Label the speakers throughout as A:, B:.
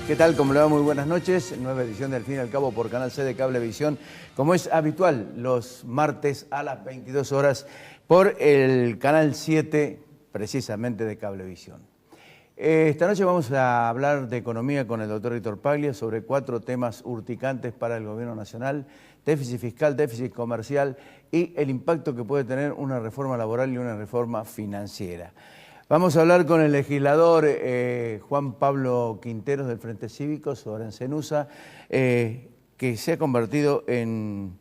A: ¿Qué tal? ¿Cómo le va? Muy buenas noches. Nueva edición de Al fin y al Cabo por Canal C de Cablevisión. Como es habitual, los martes a las 22 horas por el Canal 7, precisamente de Cablevisión. Esta noche vamos a hablar de economía con el doctor Héctor Paglia sobre 4 temas urticantes para el gobierno nacional: déficit fiscal, déficit comercial y el impacto que puede tener una reforma laboral y una reforma financiera. Vamos a hablar con el legislador Juan Pablo Quinteros del Frente Cívico sobre Encenusa, que se ha convertido en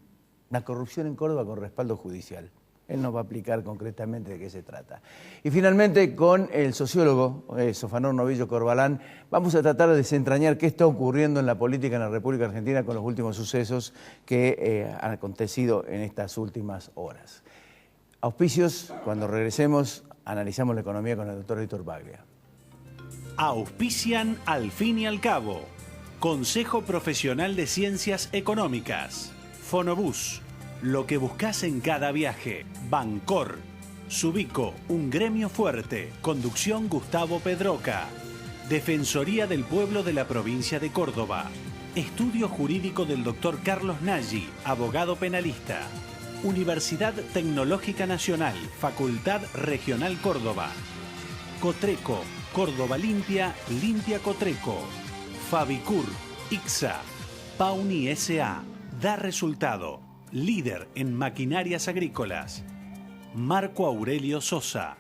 A: la corrupción en Córdoba con respaldo judicial. Él nos va a explicar concretamente de qué se trata. Y finalmente, con el sociólogo Sofanor Novillo Corbalán, vamos a tratar de desentrañar qué está ocurriendo en la política en la República Argentina con los últimos sucesos que han acontecido en estas últimas horas. Auspicios, cuando regresemos, analizamos la economía con el doctor Héctor Paglia.
B: Auspician Al fin y al Cabo. Consejo Profesional de Ciencias Económicas. Fonobús. Lo que buscas en cada viaje. Bancor. Subico, un gremio fuerte. Conducción Gustavo Pedroca. Defensoría del Pueblo de la Provincia de Córdoba. Estudio jurídico del doctor Carlos Nagy, abogado penalista. Universidad Tecnológica Nacional, Facultad Regional Córdoba. Cotreco, Córdoba Limpia, Limpia Cotreco. Fabicur, ICSA, Pauni S.A., da resultado. Líder en maquinarias agrícolas. Marco Aurelio Sosa.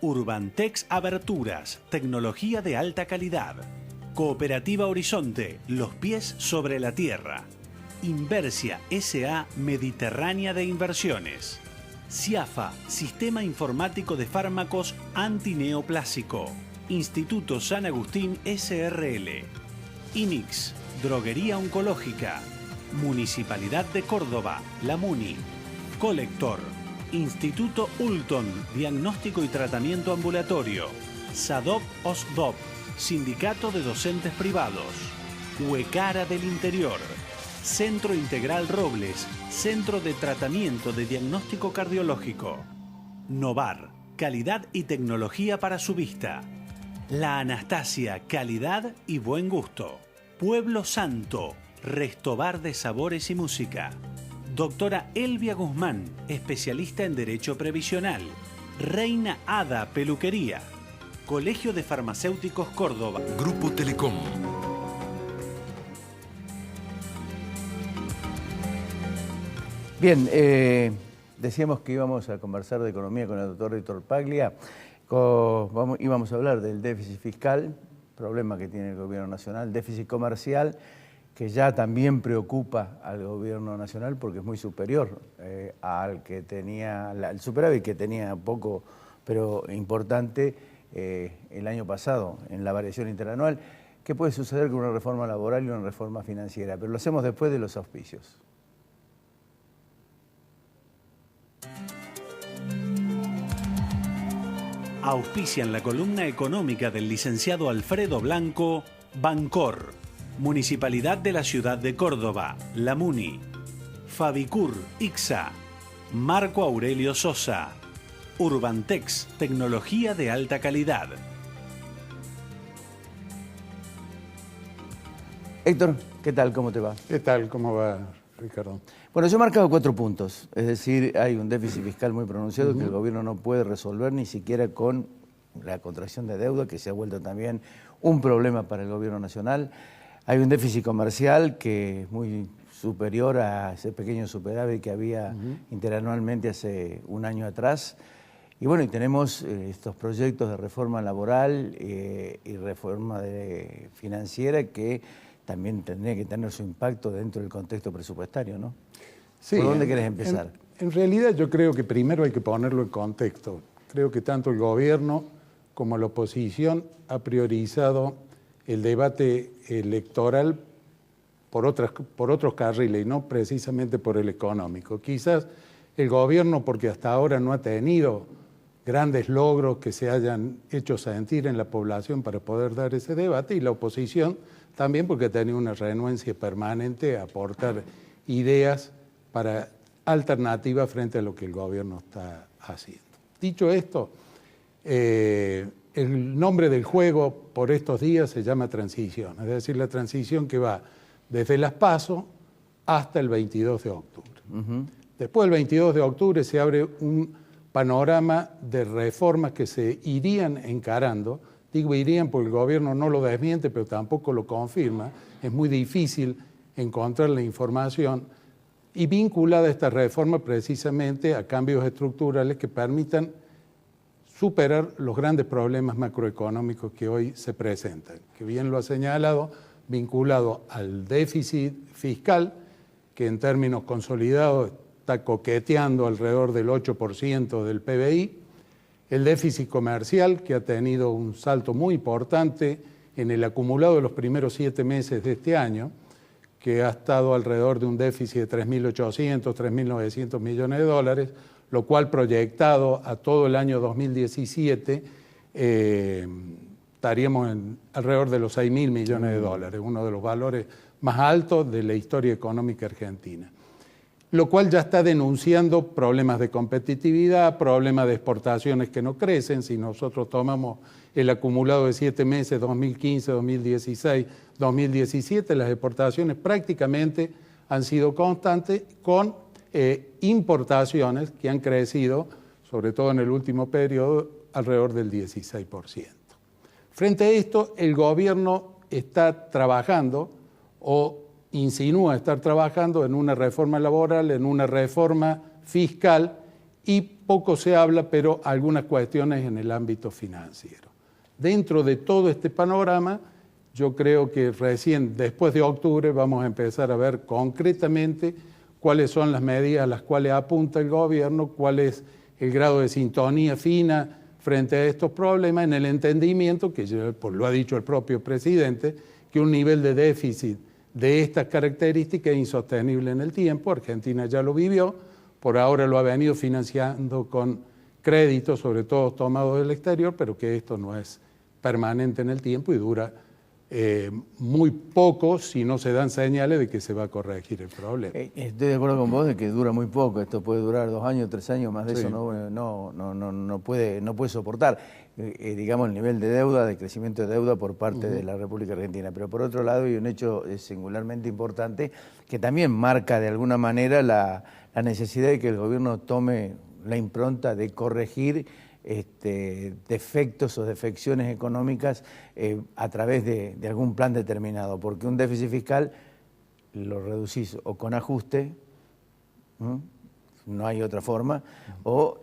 B: Urbantex Aberturas, tecnología de alta calidad. Cooperativa Horizonte, los pies sobre la tierra. Inversia S.A. Mediterránea de Inversiones. CIAFA, Sistema Informático de Fármacos Antineoplásico. Instituto San Agustín S.R.L. INIX, Droguería Oncológica. Municipalidad de Córdoba, la MUNI. Colector, Instituto Ulton, Diagnóstico y Tratamiento Ambulatorio. SADOP OSDOP, Sindicato de Docentes Privados. Huecara del Interior. Centro Integral Robles, Centro de Tratamiento de Diagnóstico Cardiológico. Novar, calidad y tecnología para su vista. La Anastasia, calidad y buen gusto. Pueblo Santo, Restobar de Sabores y Música. Doctora Elvia Guzmán, especialista en Derecho Previsional. Reina Ada Peluquería. Colegio de Farmacéuticos Córdoba.
C: Grupo Telecom.
A: Bien, decíamos que íbamos a conversar de economía con el doctor Héctor Paglia. Íbamos a hablar del déficit fiscal, problema que tiene el gobierno nacional, déficit comercial, que ya también preocupa al gobierno nacional porque es muy superior al que tenía, el superávit que tenía poco, pero importante el año pasado en la variación interanual. ¿Qué puede suceder con una reforma laboral y una reforma financiera? Pero lo hacemos después de los auspicios.
B: Auspician la columna económica del licenciado Alfredo Blanco, Bancor. Municipalidad de la Ciudad de Córdoba, la MUNI. Fabicur, ICSA. Marco Aurelio Sosa. Urbantex, tecnología de alta calidad.
A: Héctor, ¿qué tal? ¿Cómo te va?
D: ¿Qué tal? ¿Cómo va, Ricardo?
A: Bueno, yo he marcado 4 puntos, es decir, hay un déficit fiscal muy pronunciado que el gobierno no puede resolver ni siquiera con la contracción de deuda, que se ha vuelto también un problema para el gobierno nacional. Hay un déficit comercial que es muy superior a ese pequeño superávit que había interanualmente hace un año atrás. Y bueno, y tenemos estos proyectos de reforma laboral y reforma financiera que también tendría que tener su impacto dentro del contexto presupuestario, ¿no?
D: Sí,
A: ¿Por dónde querés empezar?
D: En realidad yo creo que primero hay que ponerlo en contexto. Creo que tanto el gobierno como la oposición ha priorizado el debate electoral por otros carriles y no precisamente por el económico. Quizás el gobierno, porque hasta ahora no ha tenido grandes logros que se hayan hecho sentir en la población para poder dar ese debate, y la oposición también porque ha tenido una renuencia permanente a aportar ideas para alternativas frente a lo que el gobierno está haciendo. Dicho esto, el nombre del juego por estos días se llama transición, es decir, la transición que va desde las PASO hasta el 22 de octubre. Después del 22 de octubre se abre un panorama de reformas que se irían encarando. Digo irían porque el gobierno no lo desmiente, pero tampoco lo confirma. Es muy difícil encontrar la información y vinculada esta reforma precisamente a cambios estructurales que permitan superar los grandes problemas macroeconómicos que hoy se presentan, que bien lo ha señalado, vinculado al déficit fiscal, que en términos consolidados está coqueteando alrededor del 8% del PBI, el déficit comercial, que ha tenido un salto muy importante en el acumulado de los primeros 7 meses de este año, que ha estado alrededor de un déficit de 3.800, 3.900 millones de dólares, lo cual proyectado a todo el año 2017 estaríamos en alrededor de los 6.000 millones de dólares, uno de los valores más altos de la historia económica argentina. Lo cual ya está denunciando problemas de competitividad, problemas de exportaciones que no crecen. Si nosotros tomamos el acumulado de 7 meses, 2015, 2016, 2017, las exportaciones prácticamente han sido constantes con importaciones que han crecido, sobre todo en el último periodo, alrededor del 16%. Frente a esto, el gobierno está trabajando o insinúa estar trabajando en una reforma laboral, en una reforma fiscal y poco se habla, pero algunas cuestiones en el ámbito financiero. Dentro de todo este panorama, yo creo que recién después de octubre vamos a empezar a ver concretamente cuáles son las medidas a las cuales apunta el gobierno, cuál es el grado de sintonía fina frente a estos problemas, en el entendimiento, que ya, pues, lo ha dicho el propio presidente, que un nivel de déficit de estas características es insostenible en el tiempo. Argentina ya lo vivió, por ahora lo ha venido financiando con créditos, sobre todo tomados del exterior, pero que esto no es permanente en el tiempo y dura muy poco si no se dan señales de que se va a corregir el problema.
A: Estoy de acuerdo con vos de que dura muy poco, esto puede durar 2 años, 3 años, más de eso no puede soportar, digamos, el nivel de deuda, de crecimiento de deuda por parte de la República Argentina. Pero por otro lado hay un hecho singularmente importante que también marca de alguna manera la necesidad de que el gobierno tome la impronta de corregir defectos o defecciones económicas a través de algún plan determinado, porque un déficit fiscal lo reducís o con ajuste, no hay otra forma, o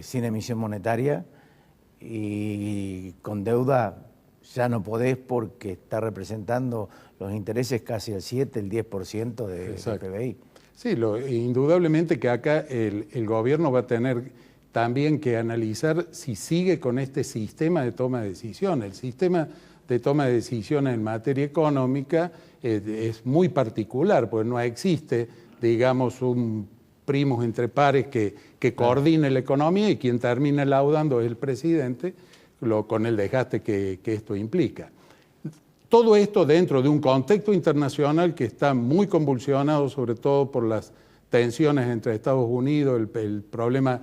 A: sin emisión monetaria, y con deuda ya no podés porque está representando los intereses casi el 7, el 10% del PBI.
D: Sí, indudablemente que acá el gobierno va a tener también que analizar si sigue con este sistema de toma de decisiones. El sistema de toma de decisiones en materia económica es muy particular, pues no existe, digamos, un primos entre pares que coordine la economía, y quien termina laudando es el presidente, con el desgaste que esto implica. Todo esto dentro de un contexto internacional que está muy convulsionado, sobre todo por las tensiones entre Estados Unidos, el problema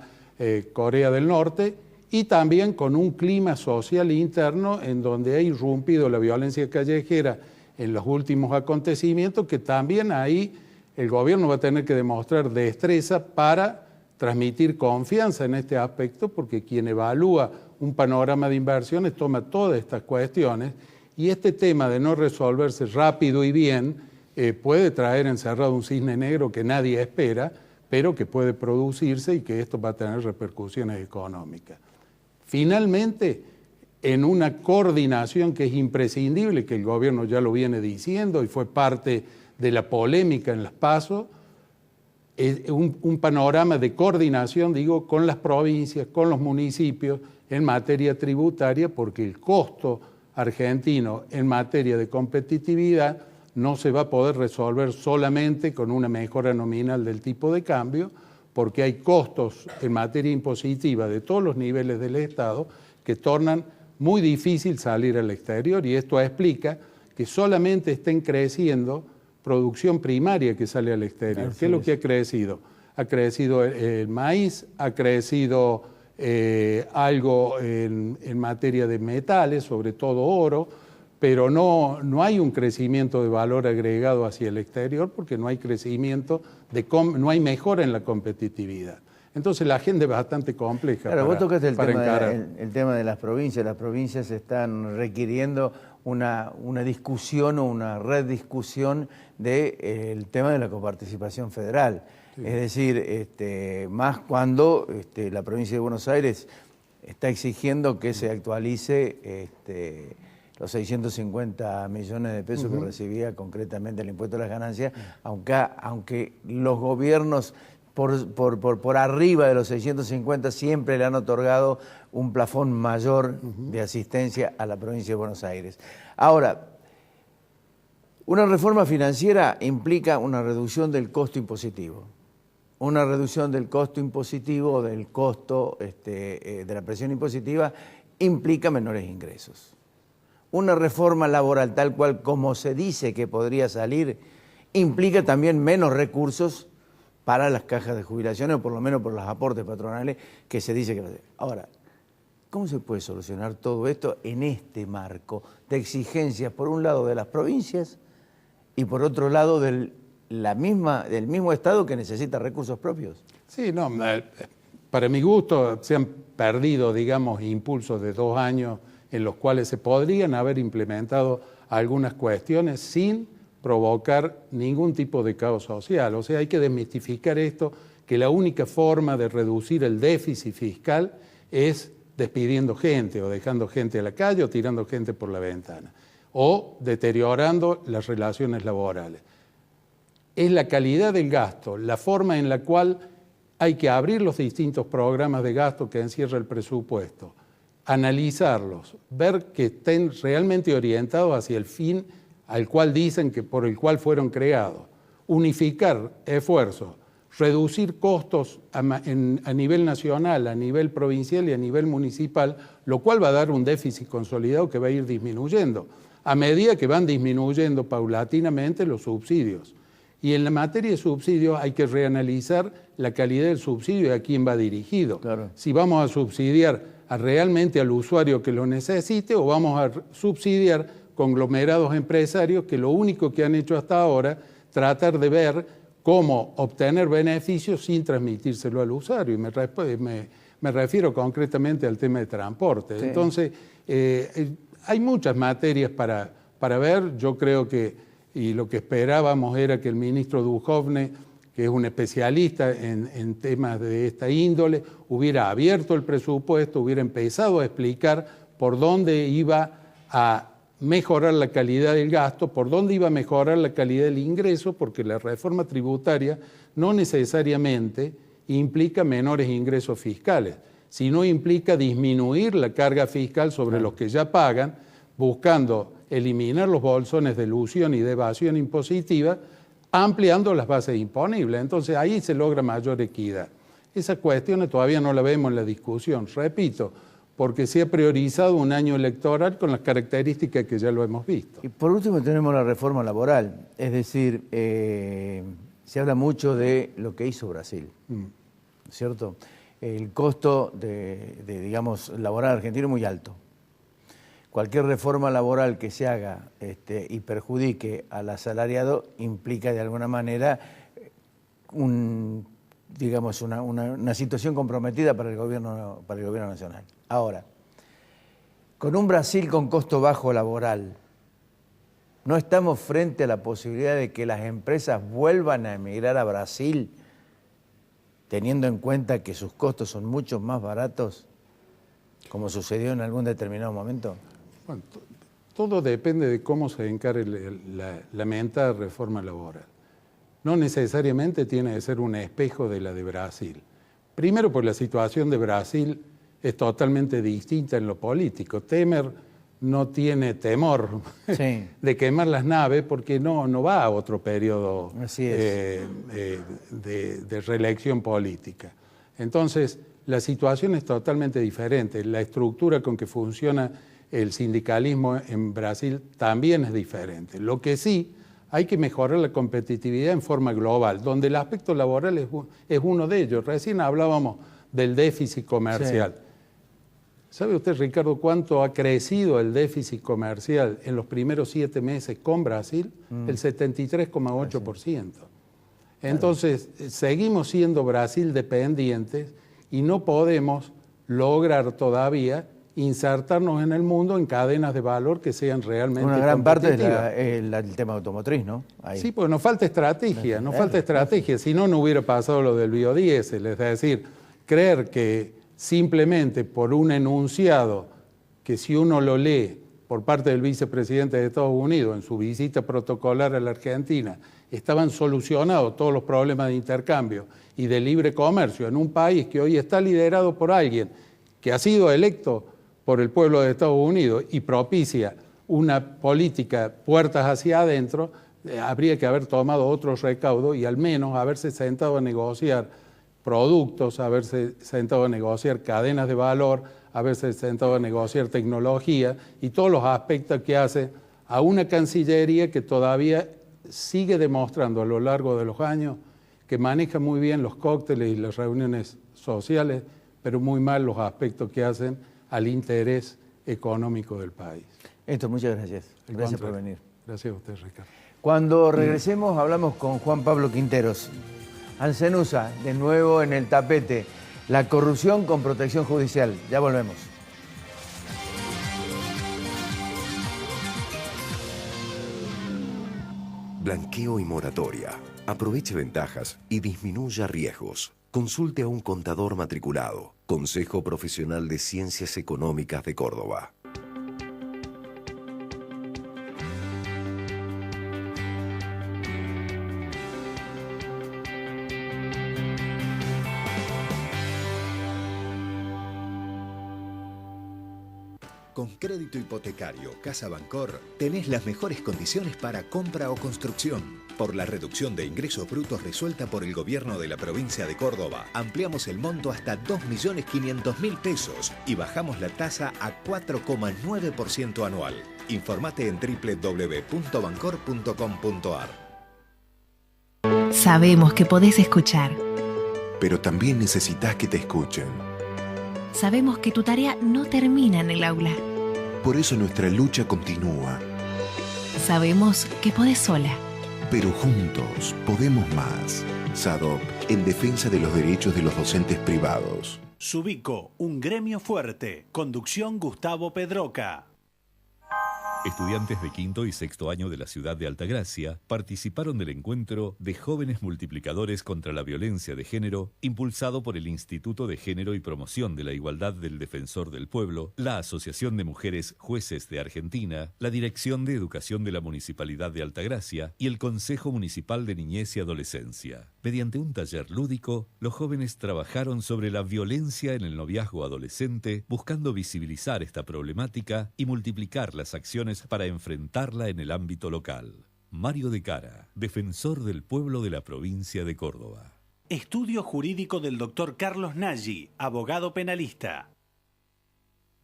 D: Corea del Norte, y también con un clima social interno en donde ha irrumpido la violencia callejera en los últimos acontecimientos, que también ahí el gobierno va a tener que demostrar destreza para transmitir confianza en este aspecto, porque quien evalúa un panorama de inversiones toma todas estas cuestiones, y este tema de no resolverse rápido y bien puede traer encerrado un cisne negro que nadie espera, pero que puede producirse y que esto va a tener repercusiones económicas. Finalmente, en una coordinación que es imprescindible, que el gobierno ya lo viene diciendo y fue parte de la polémica en las PASO, un panorama de coordinación, digo, con las provincias, con los municipios en materia tributaria, porque el costo argentino en materia de competitividad no se va a poder resolver solamente con una mejora nominal del tipo de cambio, porque hay costos en materia impositiva de todos los niveles del Estado que tornan muy difícil salir al exterior, y esto explica que solamente estén creciendo producción primaria que sale al exterior. ¿Qué es lo que ha crecido? Ha crecido el maíz, ha crecido algo en materia de metales, sobre todo oro, pero no hay un crecimiento de valor agregado hacia el exterior porque no hay crecimiento, no hay mejora en la competitividad. Entonces la agenda es bastante compleja.
A: Claro, vos tocaste el
D: el
A: tema de las provincias. Las provincias están requiriendo una discusión o una rediscusión del tema de la coparticipación federal. Sí. Es decir, más cuando la provincia de Buenos Aires está exigiendo que se actualice los 650 millones de pesos que recibía concretamente el impuesto a las ganancias, aunque los gobiernos por arriba de los 650 siempre le han otorgado un plafón mayor de asistencia a la provincia de Buenos Aires. Ahora, una reforma financiera implica una reducción del costo impositivo. Una reducción del costo impositivo, del costo de la presión impositiva, implica menores ingresos. Una reforma laboral tal cual como se dice que podría salir, implica también menos recursos para las cajas de jubilaciones, o por lo menos por los aportes patronales que se dice que va a hacer. Ahora, ¿cómo se puede solucionar todo esto en este marco de exigencias, por un lado, de las provincias y por otro lado, del mismo Estado que necesita recursos propios?
D: Sí, no, para mi gusto se han perdido, digamos, impulsos de 2 años en los cuales se podrían haber implementado algunas cuestiones sin provocar ningún tipo de caos social. O sea, hay que desmitificar esto, que la única forma de reducir el déficit fiscal es despidiendo gente o dejando gente a la calle o tirando gente por la ventana o deteriorando las relaciones laborales. Es la calidad del gasto, la forma en la cual hay que abrir los distintos programas de gasto que encierra el presupuesto, analizarlos, ver que estén realmente orientados hacia el fin al cual dicen que por el cual fueron creados, unificar esfuerzos, reducir costos a nivel nacional, a nivel provincial y a nivel municipal, lo cual va a dar un déficit consolidado que va a ir disminuyendo, a medida que van disminuyendo paulatinamente los subsidios. Y en la materia de subsidios hay que reanalizar la calidad del subsidio y a quién va dirigido. Claro. Si vamos a subsidiar realmente al usuario que lo necesite o vamos a subsidiar conglomerados empresarios que lo único que han hecho hasta ahora tratar de ver cómo obtener beneficios sin transmitírselo al usuario. Y me refiero concretamente al tema de transporte. Sí. Entonces, hay muchas materias para ver. Yo creo que, y lo que esperábamos era que el ministro Duhovne, que es un especialista en temas de esta índole, hubiera abierto el presupuesto, hubiera empezado a explicar por dónde iba a mejorar la calidad del gasto, por dónde iba a mejorar la calidad del ingreso, porque la reforma tributaria no necesariamente implica menores ingresos fiscales, sino implica disminuir la carga fiscal sobre los que ya pagan, buscando eliminar los bolsones de elusión y de evasión impositiva, ampliando las bases imponibles. Entonces ahí se logra mayor equidad. Esas cuestiones todavía no las vemos en la discusión, repito, porque se ha priorizado un año electoral con las características que ya lo hemos visto.
A: Y por último tenemos la reforma laboral, es decir, se habla mucho de lo que hizo Brasil, ¿cierto? El costo digamos, laboral argentino es muy alto. Cualquier reforma laboral que se haga y perjudique al asalariado implica de alguna manera digamos, una situación comprometida para el gobierno nacional. Ahora, con un Brasil con costo bajo laboral, ¿no estamos frente a la posibilidad de que las empresas vuelvan a emigrar a Brasil teniendo en cuenta que sus costos son mucho más baratos, como sucedió en algún determinado momento?
D: Bueno, todo depende de cómo se encare la mentada reforma laboral. No necesariamente tiene que ser un espejo de la de Brasil. Primero, porque la situación de Brasil es totalmente distinta en lo político. Temer no tiene temor de quemar las naves porque no va a otro periodo de reelección política. Entonces, la situación es totalmente diferente. La estructura con que funciona el sindicalismo en Brasil también es diferente. Lo que sí, hay que mejorar la competitividad en forma global, donde el aspecto laboral es uno de ellos. Recién hablábamos del déficit comercial.
A: Sí.
D: ¿Sabe usted, Ricardo, cuánto ha crecido el déficit comercial en los primeros 7 meses con Brasil? El 73,8%. Entonces, seguimos siendo Brasil dependientes y no podemos lograr todavía insertarnos en el mundo en cadenas de valor que sean realmente
A: una gran parte
D: competitivas.
A: es el tema automotriz, ¿no? Ahí.
D: Sí, pues nos falta estrategia, si no, no hubiera pasado lo del biodiesel. Es decir, creer que simplemente por un enunciado que si uno lo lee por parte del vicepresidente de Estados Unidos en su visita protocolar a la Argentina, estaban solucionados todos los problemas de intercambio y de libre comercio en un país que hoy está liderado por alguien que ha sido electo por el pueblo de Estados Unidos y propicia una política puertas hacia adentro, habría que haber tomado otro recaudo y al menos haberse sentado a negociar productos, haberse sentado a negociar cadenas de valor, haberse sentado a negociar tecnología y todos los aspectos que hace a una Cancillería que todavía sigue demostrando a lo largo de los años que maneja muy bien los cócteles y las reuniones sociales, pero muy mal los aspectos que hacen al interés económico del país.
A: Héctor, muchas gracias. Gracias por venir.
D: Gracias a usted, Ricardo.
A: Cuando regresemos hablamos con Juan Pablo Quinteros. Ancenusa, de nuevo en el tapete. La corrupción con protección judicial. Ya volvemos.
C: Blanqueo y moratoria. Aproveche ventajas y disminuya riesgos. Consulte a un contador matriculado. Consejo Profesional de Ciencias Económicas de Córdoba.
E: Con crédito hipotecario Casa Bancor tenés las mejores condiciones para compra o construcción. Por la reducción de ingresos brutos resuelta por el gobierno de la provincia de Córdoba, ampliamos el monto hasta 2.500.000 pesos y bajamos la tasa a 4,9% anual. Informate en www.bancor.com.ar.
F: Sabemos que podés escuchar.
C: Pero también necesitas que te escuchen.
F: Sabemos que tu tarea no termina en el aula.
C: Por eso nuestra lucha continúa.
F: Sabemos que podés sola.
C: Pero juntos podemos más. SADOP, en defensa de los derechos de los docentes privados.
B: Subico, un gremio fuerte. Conducción Gustavo Pedroca.
G: Estudiantes de quinto y sexto año de la ciudad de Altagracia participaron del encuentro de jóvenes multiplicadores contra la violencia de género, impulsado por el Instituto de Género y Promoción de la Igualdad del Defensor del Pueblo, la Asociación de Mujeres Jueces de Argentina, la Dirección de Educación de la Municipalidad de Altagracia y el Consejo Municipal de Niñez y Adolescencia. Mediante un taller lúdico, los jóvenes trabajaron sobre la violencia en el noviazgo adolescente, buscando visibilizar esta problemática y multiplicar las acciones para enfrentarla en el ámbito local. Mario de Cara, defensor del pueblo de la provincia de Córdoba.
B: Estudio jurídico del doctor Carlos Nagy, abogado penalista.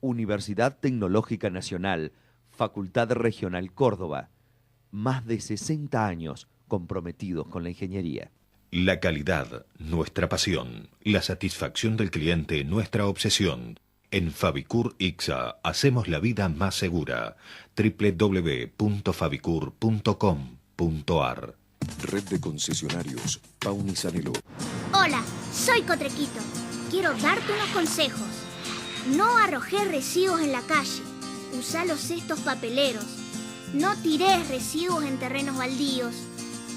H: Universidad Tecnológica Nacional, Facultad Regional Córdoba. Más de 60 años comprometidos con la ingeniería.
E: La calidad, nuestra pasión. La satisfacción del cliente, nuestra obsesión. En Fabicur Ixa hacemos la vida más segura. www.fabicur.com.ar.
C: Red de concesionarios Pauni Sanelo.
I: Hola, soy Cotrequito. Quiero darte unos consejos. No arrojes residuos en la calle. Usa los cestos papeleros. No tires residuos en terrenos baldíos.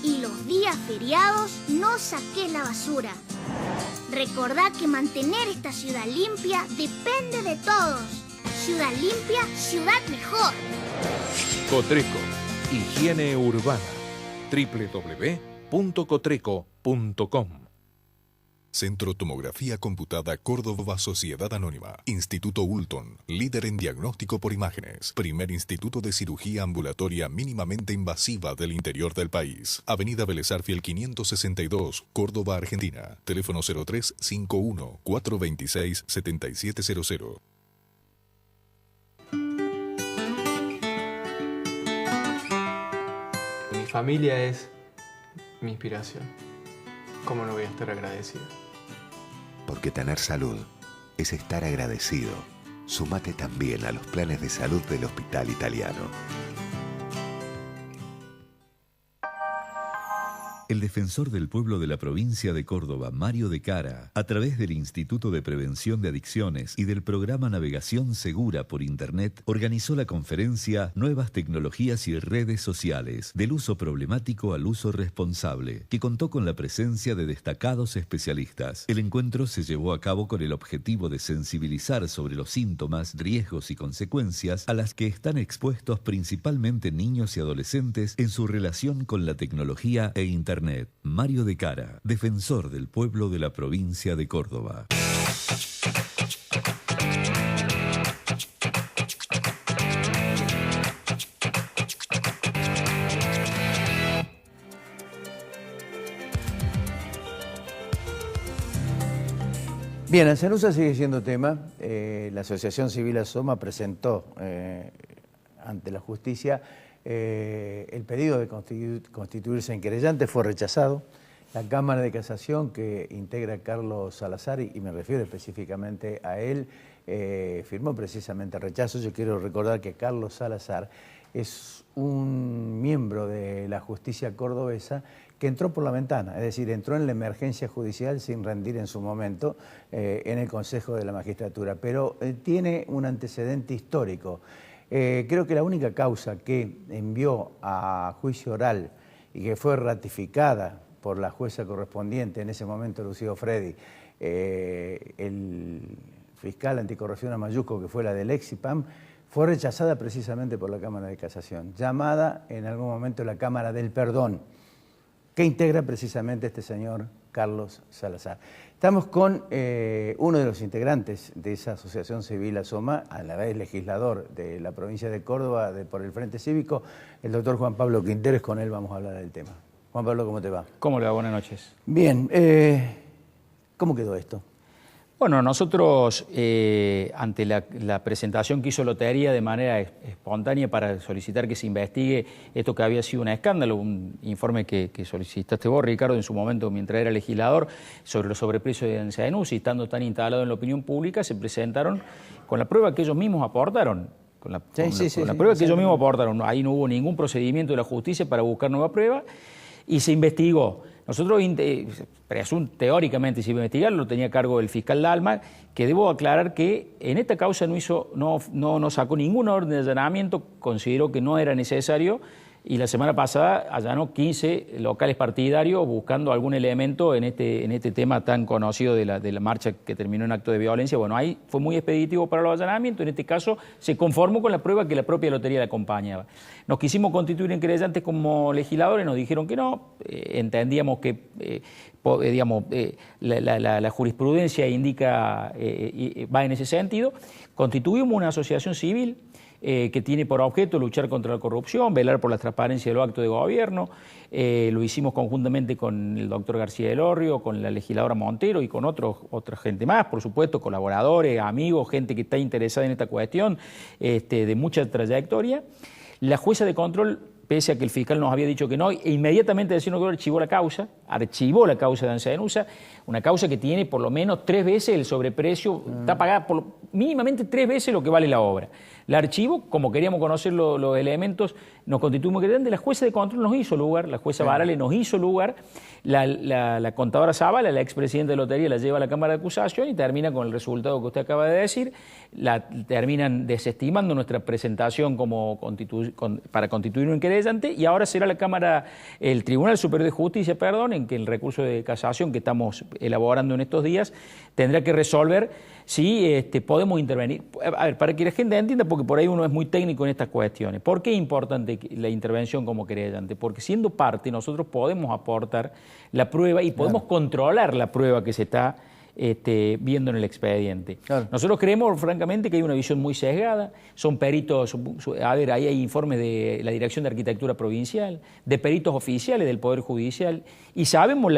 I: Y los días feriados no saques la basura. Recordá que mantener esta ciudad limpia depende de todos. Ciudad limpia, ciudad mejor.
J: Cotreco, higiene urbana. www.cotreco.com.
K: Centro Tomografía Computada Córdoba Sociedad Anónima. Instituto Ulton, líder en diagnóstico por imágenes. Primer instituto de cirugía ambulatoria mínimamente invasiva del interior del país. Avenida Vélez Arfiel 562, Córdoba, Argentina. Teléfono 0351-426-7700.
L: Mi familia es mi inspiración. ¿Cómo no voy a estar agradecido? porque tener salud es estar agradecido. Súmate también a los planes de salud del Hospital Italiano.
G: El defensor del pueblo de la provincia de Córdoba, Mario de Cara, a través del Instituto de Prevención de Adicciones y del programa Navegación Segura por Internet, organizó la conferencia Nuevas Tecnologías y Redes Sociales, del uso problemático al uso responsable, que contó con la presencia de destacados especialistas. El encuentro se llevó a cabo con el objetivo de sensibilizar sobre los síntomas, riesgos y consecuencias a las que están expuestos principalmente niños y adolescentes en su relación con la tecnología e Internet. Mario de Cara, defensor del pueblo de la provincia de Córdoba.
A: Bien, Anzanusa sigue siendo tema. La Asociación Civil Asoma presentó ante la justicia el pedido de constituirse en querellante, fue rechazado. La Cámara de Casación, que integra Carlos Salazar, y me refiero específicamente a él, firmó precisamente el rechazo. Yo quiero recordar que Carlos Salazar es un miembro de la justicia cordobesa que entró por la ventana, es decir, entró en la emergencia judicial sin rendir en su momento en el Consejo de la Magistratura, pero tiene un antecedente histórico. Creo que la única causa que envió a juicio oral y que fue ratificada por la jueza correspondiente, en ese momento Lucía Freddy, el fiscal anticorrupción a Mayusco, que fue la del Exipam, fue rechazada precisamente por la Cámara de Casación, llamada en algún momento la Cámara del Perdón, que integra precisamente este señor Carlos Salazar. Estamos con uno de los integrantes de esa Asociación Civil Asoma, a la vez legislador de la provincia de Córdoba por el Frente Cívico, el doctor Juan Pablo Quinteros. Con él vamos a hablar del tema. Juan Pablo, ¿cómo te va?
M: ¿Cómo le va? Buenas noches.
A: Bien, ¿cómo quedó esto?
M: Bueno, nosotros, ante la presentación que hizo Lotería de manera espontánea para solicitar que se investigue esto que había sido un escándalo, un informe que solicitaste vos, Ricardo, en su momento mientras era legislador, sobre los sobreprecios de Anzanusa, y estando tan instalado en la opinión pública, se presentaron con la prueba que ellos mismos aportaron. Con la prueba que ellos mismos aportaron. Ahí no hubo ningún procedimiento de la justicia para buscar nueva prueba y se investigó. Nosotros, teóricamente, si iba a investigar, lo tenía a cargo el fiscal Dalma, que debo aclarar que en esta causa no sacó ninguna orden de allanamiento, consideró que no era necesario, y la semana pasada allanó 15 locales partidarios buscando algún elemento en este tema tan conocido de la marcha que terminó en acto de violencia. Bueno, ahí fue muy expeditivo para los allanamientos. En este caso se conformó con la prueba que la propia Lotería le acompañaba. Nos quisimos constituir en querellantes como legisladores, nos dijeron que no, entendíamos que la jurisprudencia indica, va en ese sentido. Constituimos una asociación civil que tiene por objeto luchar contra la corrupción, velar por la transparencia de los actos de gobierno. Lo hicimos conjuntamente con el doctor García del Orrio, con la legisladora Montero y con otra gente más, por supuesto, colaboradores, amigos, gente que está interesada en esta cuestión, de mucha trayectoria. La jueza de control, pese a que el fiscal nos había dicho que no, e inmediatamente decirnos que archivó la causa de Anzanusa, una causa que tiene por lo menos 3 veces el sobreprecio, está pagada por mínimamente 3 veces lo que vale la obra. La archivo, como queríamos conocer los elementos, nos constituimos querellante. La jueza de control nos hizo lugar, la jueza Barale nos hizo lugar, la contadora Zavala, la expresidenta de Lotería, la lleva a la Cámara de Acusación y termina con el resultado que usted acaba de decir. Terminan desestimando nuestra presentación para constituir un querellante, y ahora será el Tribunal Superior de Justicia, en que el recurso de casación que estamos elaborando en estos días tendrá que resolver si podemos intervenir. A ver, para que la gente entienda, porque por ahí uno es muy técnico en estas cuestiones. ¿Por qué es importante la intervención como querellante? Porque siendo parte nosotros podemos aportar la prueba y podemos controlar la prueba que se está viendo en el expediente. Claro. Nosotros creemos, francamente, que hay una visión muy sesgada. Son peritos, ahí hay informes de la Dirección de Arquitectura Provincial, de peritos oficiales del Poder Judicial, y sabemos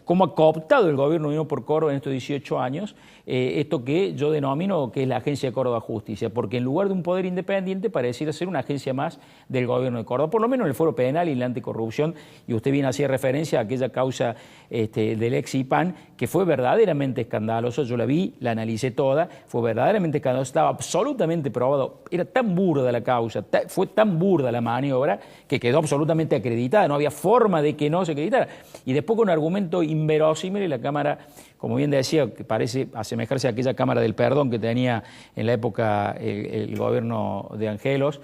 M: cómo ha cooptado el gobierno unido por Córdoba en estos 18 años esto que yo denomino que es la Agencia de Córdoba Justicia, porque en lugar de un poder independiente pareciera ser una agencia más del gobierno de Córdoba, por lo menos en el foro penal y en la anticorrupción, y usted bien hacía referencia a aquella causa del ex IPAN, que fue verdaderamente escandalosa, yo la vi, la analicé toda, fue verdaderamente escandalosa, estaba absolutamente probado, era tan burda la causa, fue tan burda la maniobra que quedó absolutamente acreditada, no había forma de que no se acreditara. Y después con un argumento inverosímil la Cámara, como bien decía, que parece asemejarse a aquella Cámara del Perdón que tenía en la época el gobierno de Angelos,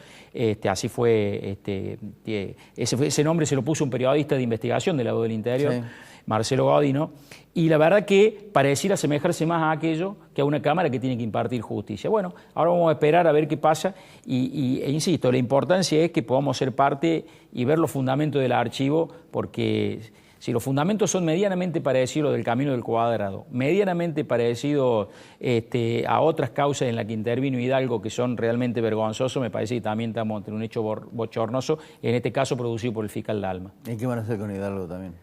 M: así fue, ese nombre se lo puso un periodista de investigación de la voz del Interior, sí, Marcelo Godino, y la verdad que pareciera asemejarse más a aquello que a una Cámara que tiene que impartir justicia. Bueno, ahora vamos a esperar a ver qué pasa e insisto, la importancia es que podamos ser parte y ver los fundamentos del archivo, porque si los fundamentos son medianamente parecidos del Camino del Cuadrado, medianamente parecidos a otras causas en las que intervino Hidalgo que son realmente vergonzosos, me parece que también estamos ante un hecho bochornoso, en este caso producido por el fiscal Dalma.
A: ¿Y qué van a hacer con Hidalgo también?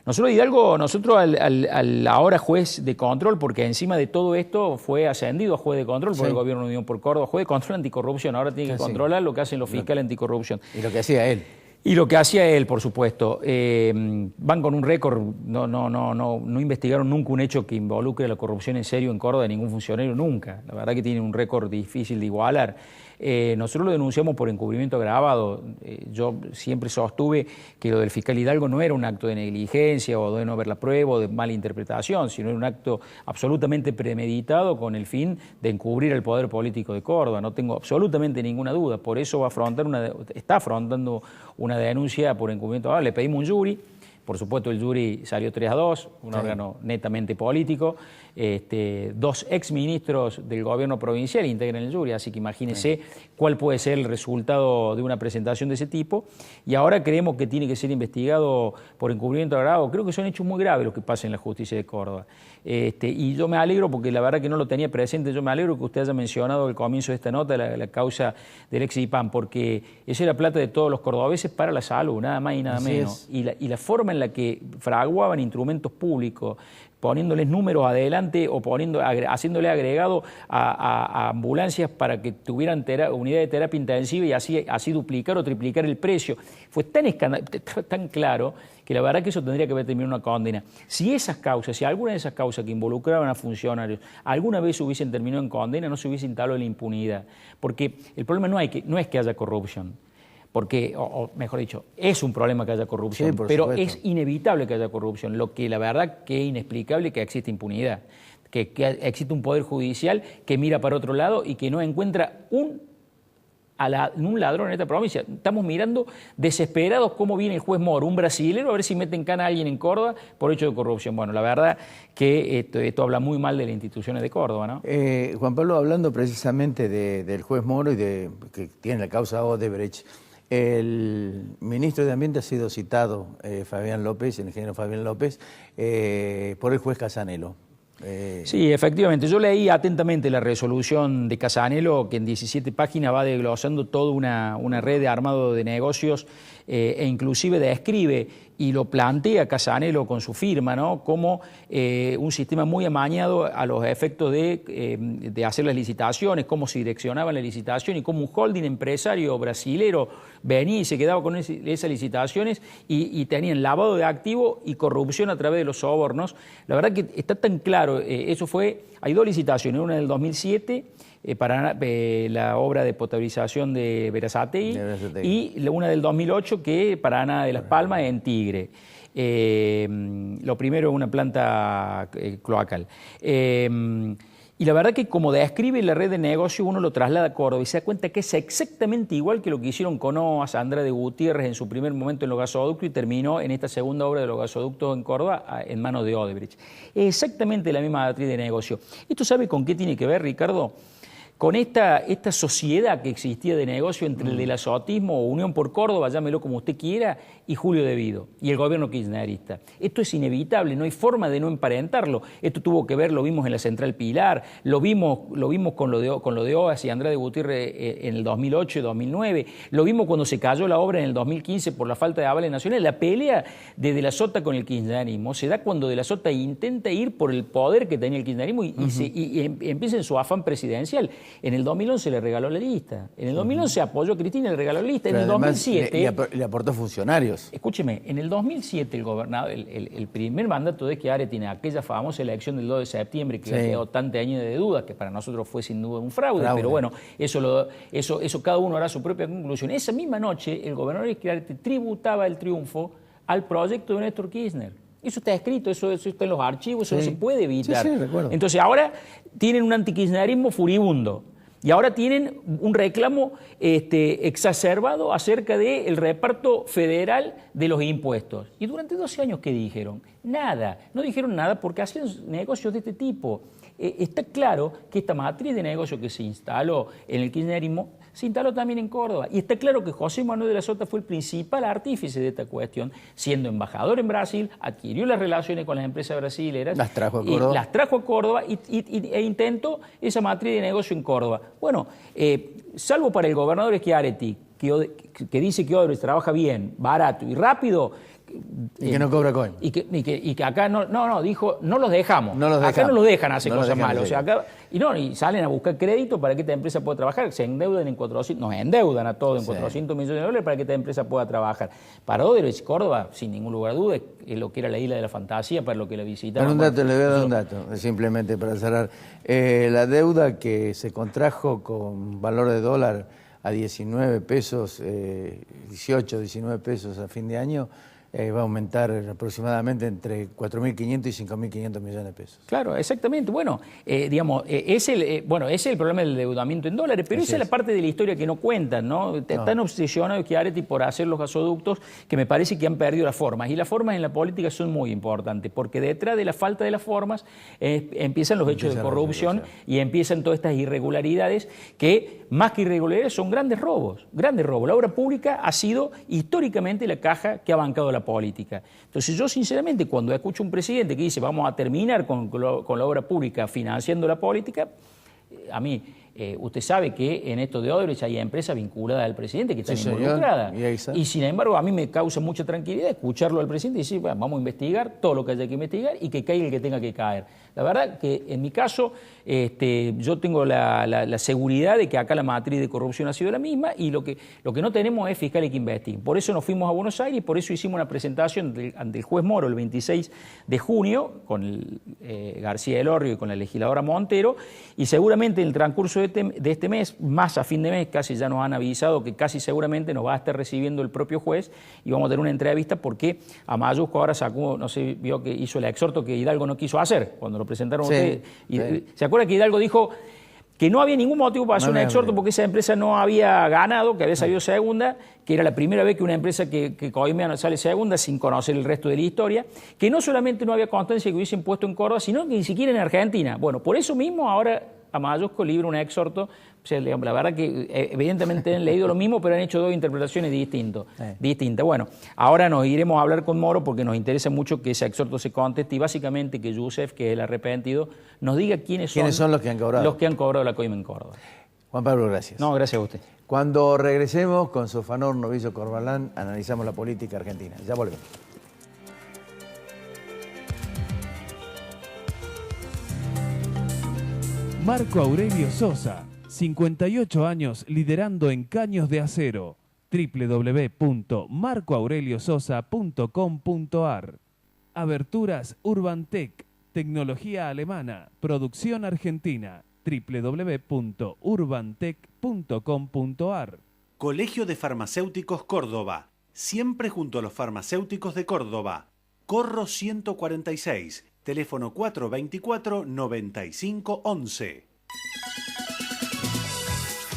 M: Nosotros al ahora juez de control, porque encima de todo esto fue ascendido a juez de control por el gobierno de Unión por Córdoba, juez de control anticorrupción, ahora tiene que controlar lo que hacen los fiscales anticorrupción.
A: Y lo que hacía él.
M: Y lo que hacía él, por supuesto. Van con un récord, no investigaron nunca un hecho que involucre la corrupción en serio en Córdoba de ningún funcionario, nunca. La verdad que tienen un récord difícil de igualar. Nosotros lo denunciamos por encubrimiento agravado. Yo siempre sostuve que lo del fiscal Hidalgo no era un acto de negligencia o de no haber la prueba o de mala interpretación, sino era un acto absolutamente premeditado con el fin de encubrir el poder político de Córdoba. No tengo absolutamente ninguna duda. Por eso está afrontando una denuncia por encubrimiento agravado. Le pedimos un jury. Por supuesto, el jury salió 3-2, un órgano netamente político. 2 exministros del gobierno provincial integran el jury, así que imagínense cuál puede ser el resultado de una presentación de ese tipo. Y ahora creemos que tiene que ser investigado por encubrimiento agravado. Creo que son hechos muy graves los que pasan en la justicia de Córdoba. Y yo me alegro, porque la verdad que no lo tenía presente, yo me alegro que usted haya mencionado al comienzo de esta nota la causa del ex IPAM, porque esa era plata de todos los cordobeses para la salud, nada más y nada menos. Y la forma en la que fraguaban instrumentos públicos, poniéndoles números adelante o haciéndole agregado a ambulancias para que tuvieran unidad de terapia intensiva y así duplicar o triplicar el precio. Fue tan claro que la verdad que eso tendría que haber terminado una condena. Si alguna de esas causas que involucraban a funcionarios alguna vez hubiesen terminado en condena, no se hubiese instalado la impunidad. Porque el problema no es que haya corrupción. Porque, o mejor dicho, es un problema que haya corrupción, pero supuesto, es inevitable que haya corrupción. Lo que la verdad que es inexplicable es que existe impunidad, que existe un poder judicial que mira para otro lado y que no encuentra un ladrón en esta provincia. Estamos mirando desesperados cómo viene el juez Moro, un brasilero, a ver si meten cana a alguien en Córdoba por hecho de corrupción. Bueno, la verdad que esto habla muy mal de las instituciones de Córdoba, ¿no?
A: Juan Pablo, hablando precisamente del juez Moro y que tiene la causa Odebrecht, el ministro de Ambiente ha sido citado, Fabián López, el ingeniero Fabián López, por el juez Casanelo.
M: Sí, efectivamente. Yo leí atentamente la resolución de Casanelo, que en 17 páginas va desglosando toda una red de armado de negocios e inclusive describe y lo plantea Casanelo con su firma, ¿no?, como un sistema muy amañado a los efectos de hacer las licitaciones, cómo se direccionaban la licitación y cómo un holding empresario brasilero venía y se quedaba con esas licitaciones y tenían lavado de activos y corrupción a través de los sobornos. La verdad que está tan claro, hay 2 licitaciones, una del 2007, para la obra de potabilización de Berazategui y una del 2008 que para Ana de las Palmas en Tigre. Lo primero es una planta cloacal. Y la verdad que como describe la red de negocio, uno lo traslada a Córdoba y se da cuenta que es exactamente igual que lo que hicieron con OAS, Andrade Gutiérrez en su primer momento en los gasoductos y terminó en esta segunda obra de los gasoductos en Córdoba en manos de Odebrecht. Es exactamente la misma matriz de negocio. ¿Esto sabe con qué tiene que ver, Ricardo? Con esta sociedad que existía de negocio entre el del azotismo o Unión por Córdoba, llámelo como usted quiera, y Julio De Vido y el gobierno kirchnerista. Esto es inevitable, no hay forma de no emparentarlo. Esto tuvo que ver, lo vimos en la Central Pilar, lo vimos con lo de OAS y Andrade Gutiérrez en el 2008 y 2009, lo vimos cuando se cayó la obra en el 2015 por la falta de avales nacionales. La pelea de la Sota con el kirchnerismo se da cuando De la Sota intenta ir por el poder que tenía el kirchnerismo y empieza en su afán presidencial. En el 2011 le regaló la lista. En el 2011 apoyó a Cristina y le regaló la lista.
A: Pero
M: en el
A: además
M: 2007...
A: le aportó funcionarios.
M: Escúcheme, en el 2007 el gobernador, el primer mandato de Schiaretti tiene aquella famosa elección del 2 de septiembre que quedó tantos años de duda, que para nosotros fue sin duda un fraude. Pero bueno, eso cada uno hará su propia conclusión. Esa misma noche el gobernador Schiaretti tributaba el triunfo al proyecto de Néstor Kirchner. Eso está escrito, eso está en los archivos, eso no se puede evitar.
A: Sí, recuerdo.
M: Entonces ahora tienen un antikirchnerismo furibundo. Y ahora tienen un reclamo exacerbado acerca del reparto federal de los impuestos. Y durante 12 años, ¿qué dijeron? Nada. No dijeron nada porque hacían negocios de este tipo. Está claro que esta matriz de negocio que se instaló en el kirchnerismo se instaló también en Córdoba. Y está claro que José Manuel de la Sota fue el principal artífice de esta cuestión, siendo embajador en Brasil, adquirió las relaciones con las empresas brasileras.
A: Las trajo a Córdoba.
M: Las trajo a Córdoba e intentó esa matriz de negocio en Córdoba. Bueno, salvo para el gobernador Schiaretti, que dice que Odebrecht trabaja bien, barato y rápido.
A: Y que no cobra coin.
M: Y que acá dijo, no los dejamos. Acá no los dejan hacer cosas malas. O sea, acá, y salen a buscar crédito para que esta empresa pueda trabajar. Se endeudan nos endeudan a todos en 400 millones de dólares para que esta empresa pueda trabajar. Para Odebrecht, Córdoba, sin ningún lugar a duda, es lo que era la isla de la fantasía para lo que la visitaban.
A: Le voy a dar un dato, simplemente para cerrar. La deuda que se contrajo con valor de dólar a 19 pesos, 18, 19 pesos a fin de año, va a aumentar aproximadamente entre 4.500 y 5.500 millones de pesos.
M: Claro, exactamente. Bueno, es el problema del endeudamiento en dólares, pero esa es la parte de la historia que no cuentan, ¿no? Están obsesionados Schiaretti por hacer los gasoductos que me parece que han perdido las formas. Y las formas en la política son muy importantes, porque detrás de la falta de las formas empiezan los hechos de corrupción y empiezan todas estas irregularidades que, más que irregularidades, son grandes robos. Grandes robos. La obra pública ha sido históricamente la caja que ha bancado la política. Entonces yo sinceramente cuando escucho un presidente que dice vamos a terminar con la obra pública financiando la política, a mí, usted sabe que en esto de Odebrecht hay empresas vinculadas al presidente que están involucradas. Y sin embargo a mí me causa mucha tranquilidad escucharlo al presidente y decir, bueno, vamos a investigar todo lo que haya que investigar y que caiga el que tenga que caer. La verdad que en mi caso yo tengo la seguridad de que acá la matriz de corrupción ha sido la misma y lo que no tenemos es fiscales que investiguen. Por eso nos fuimos a Buenos Aires y por eso hicimos una presentación ante el juez Moro el 26 de junio con García del Orrio y con la legisladora Montero, y seguramente en el transcurso de este mes, más a fin de mes, casi ya nos han avisado que casi seguramente nos va a estar recibiendo el propio juez y vamos a tener una entrevista porque a Mayusco ahora sacó, no sé, vio que hizo el exhorto que Hidalgo no quiso hacer cuando lo presentaron ustedes. ¿Se acuerda que Hidalgo dijo que no había ningún motivo para hacer un exhorto porque esa empresa no había ganado, que había salido segunda, que era la primera vez que una empresa que Coimea sale segunda sin conocer el resto de la historia, que no solamente no había constancia que hubiesen puesto en Córdoba, sino que ni siquiera en Argentina? Bueno, por eso mismo ahora a Mayusco libra un exhorto. O sea, la verdad que evidentemente han leído lo mismo, pero han hecho dos interpretaciones distintas. Bueno, ahora nos iremos a hablar con Moro porque nos interesa mucho que ese exhorto se conteste y básicamente que Yusef, que es el arrepentido, nos diga quiénes son
A: los que han cobrado.
M: Los que han cobrado la coima en Córdoba.
A: Juan Pablo, gracias.
M: No, gracias a usted.
A: Cuando regresemos con Sofanor Novillo Corbalán, analizamos la política argentina. Ya volvemos.
N: Marco Aurelio Sosa, 58 años liderando en caños de acero. www.marcoaureliososa.com.ar. Aberturas Urbantec, tecnología alemana, producción argentina. www.urbantec.com.ar.
B: Colegio de Farmacéuticos Córdoba, siempre junto a los farmacéuticos de Córdoba. Corro 146, teléfono 424-9511.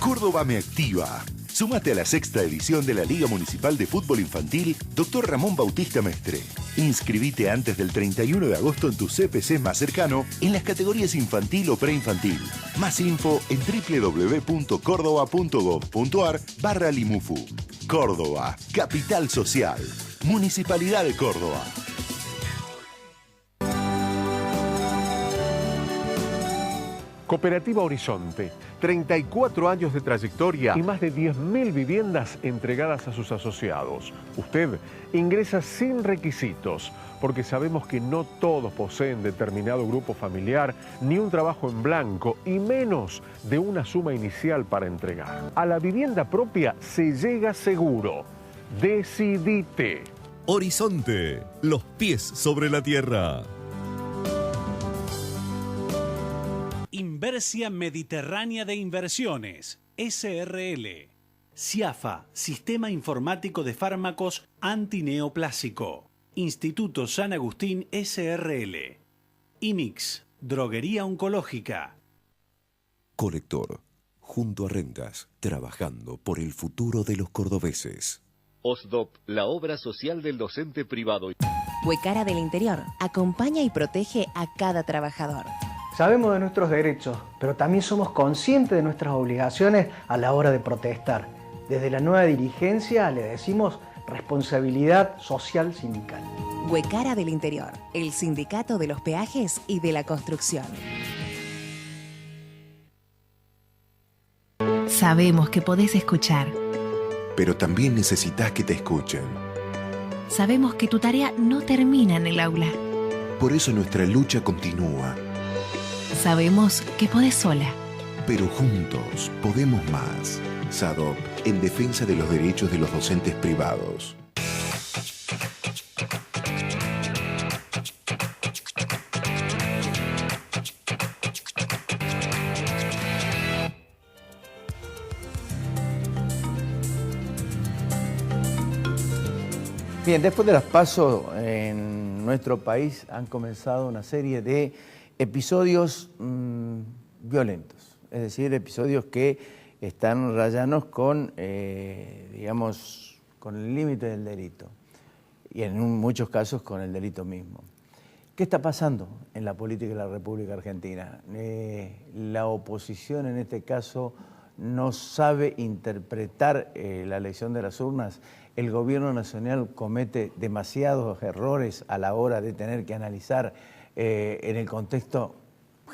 O: Córdoba me activa. Súmate a la sexta edición de la Liga Municipal de Fútbol Infantil Dr. Ramón Bautista Mestre. Inscribite antes del 31 de agosto en tu CPC más cercano en las categorías infantil o preinfantil. Más info en www.cordoba.gov.ar/Limufu. Córdoba, capital social. Municipalidad de Córdoba.
P: Cooperativa Horizonte, 34 años de trayectoria y más de 10.000 viviendas entregadas a sus asociados. Usted ingresa sin requisitos, porque sabemos que no todos poseen determinado grupo familiar, ni un trabajo en blanco, y menos de una suma inicial para entregar. A la vivienda propia se llega seguro. Decidite.
Q: Horizonte, los pies sobre la tierra.
B: Inversia Mediterránea de Inversiones, SRL. CIAFA, Sistema Informático de Fármacos Antineoplásico. Instituto San Agustín, SRL. IMIX, Droguería Oncológica.
C: Colector, junto a Rentas, trabajando por el futuro de los cordobeses.
R: OSDOP, la obra social del docente privado.
S: Huecara del Interior, acompaña y protege a cada trabajador.
T: Sabemos de nuestros derechos, pero también somos conscientes de nuestras obligaciones a la hora de protestar. Desde la nueva dirigencia le decimos responsabilidad social sindical.
S: Huecara del Interior, el sindicato de los peajes y de la construcción.
F: Sabemos que podés escuchar.
L: Pero también necesitas que te escuchen.
F: Sabemos que tu tarea no termina en el aula.
L: Por eso nuestra lucha continúa.
F: Sabemos que podés sola.
L: Pero juntos podemos más. SADOP, en defensa de los derechos de los docentes privados.
A: Bien, después de las PASO en nuestro país han comenzado una serie de episodios violentos, es decir, episodios que están rayanos con, digamos, con el límite del delito y en muchos casos con el delito mismo. ¿Qué está pasando en la política de la República Argentina? La oposición en este caso no sabe interpretar la elección de las urnas. El gobierno nacional comete demasiados errores a la hora de tener que analizar en el contexto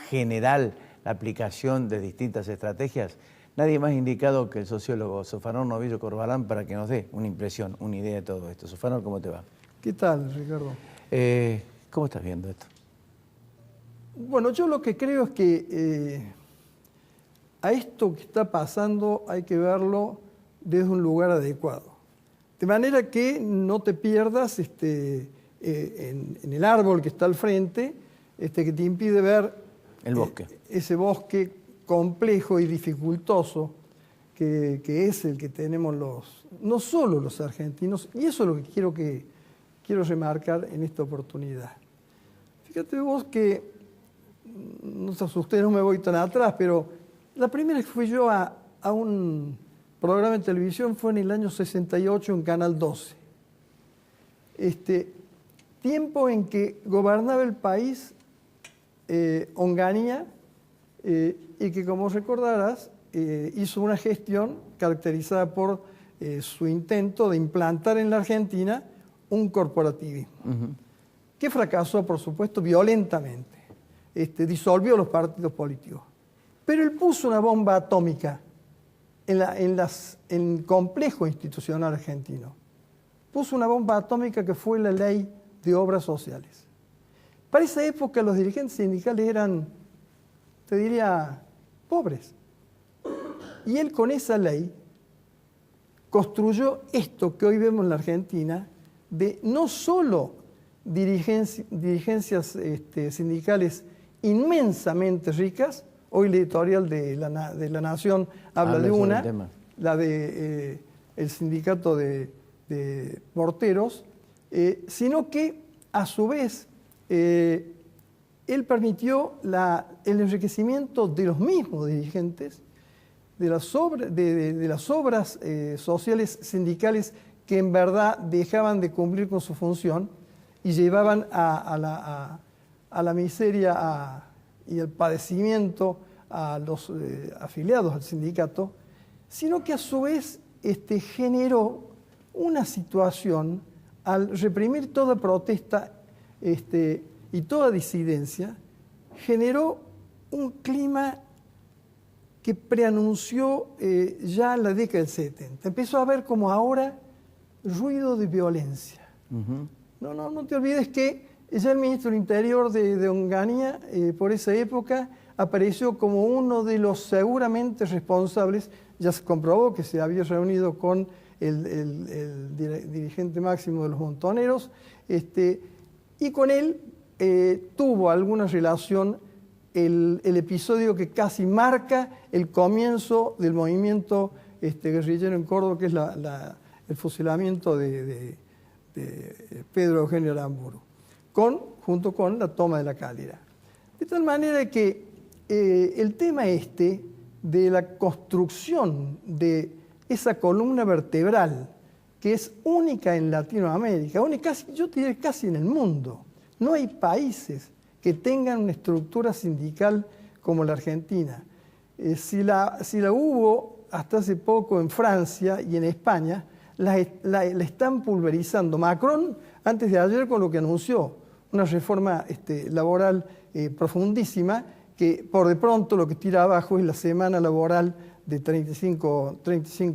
A: general la aplicación de distintas estrategias. Nadie más indicado que el sociólogo Sofanor Novillo Corbalán para que nos dé una impresión, una idea de todo esto. Sofanor, ¿cómo te va?
U: ¿Qué tal, Ricardo?
A: ¿Cómo estás viendo esto?
U: Bueno, yo lo que creo es que a esto que está pasando hay que verlo desde un lugar adecuado. De manera que no te pierdas en el árbol que está al frente, que te impide ver
A: el bosque.
U: Ese bosque complejo y dificultoso que es el que tenemos no solo los argentinos, y eso es lo que quiero remarcar en esta oportunidad. Fíjate vos que, no te asusté, no me voy tan atrás, pero la primera vez que fui yo a un programa en televisión fue en el año 68 en Canal 12. Tiempo en que gobernaba el país Onganía y que, como recordarás, hizo una gestión caracterizada por su intento de implantar en la Argentina un corporativismo, que fracasó, por supuesto, violentamente. Disolvió los partidos políticos. Pero él puso una bomba atómica en el complejo institucional argentino. Puso una bomba atómica que fue la ley de obras sociales. Para esa época los dirigentes sindicales eran, te diría, pobres. Y él con esa ley construyó esto que hoy vemos en la Argentina, de no solo dirigencias sindicales inmensamente ricas. Hoy el editorial de la Nación habla de una, la de el sindicato de porteros, sino que a su vez él permitió el enriquecimiento de los mismos dirigentes, de las obras sociales sindicales que en verdad dejaban de cumplir con su función y llevaban a la miseria y el padecimiento a los afiliados al sindicato, sino que a su vez generó una situación, al reprimir toda protesta y toda disidencia, generó un clima que preanunció ya en la década del 70. Empezó a haber como ahora ruido de violencia. No te olvides que ya el ministro del Interior de Onganía, por esa época, apareció como uno de los seguramente responsables. Ya se comprobó que se había reunido con el dirigente máximo de los montoneros, y con él tuvo alguna relación el episodio que casi marca el comienzo del movimiento guerrillero en Córdoba, que es el fusilamiento de Pedro Eugenio Aramburu, junto con la toma de la Calera. De tal manera que el tema de la construcción de esa columna vertebral, que es única en Latinoamérica, yo diría casi en el mundo. No hay países que tengan una estructura sindical como la Argentina. Si la hubo hasta hace poco en Francia y en España, la están pulverizando. Macron, antes de ayer, con lo que anunció, una reforma laboral profundísima, que por de pronto lo que tira abajo es la semana laboral de 35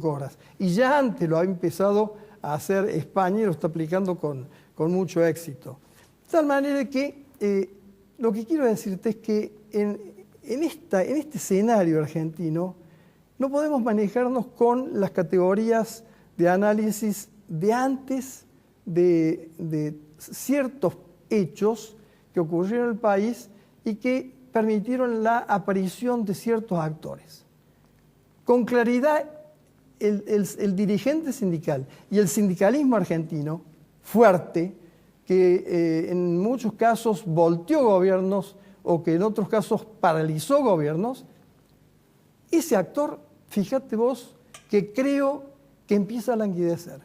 U: horas. Y ya antes lo ha empezado a hacer España y lo está aplicando con mucho éxito. De tal manera que lo que quiero decirte es que en este escenario argentino no podemos manejarnos con las categorías de análisis de antes de ciertos hechos que ocurrieron en el país y que permitieron la aparición de ciertos actores. Con claridad, el dirigente sindical y el sindicalismo argentino, fuerte, que en muchos casos volteó gobiernos o que en otros casos paralizó gobiernos, ese actor, fíjate vos, que creo que empieza a languidecer.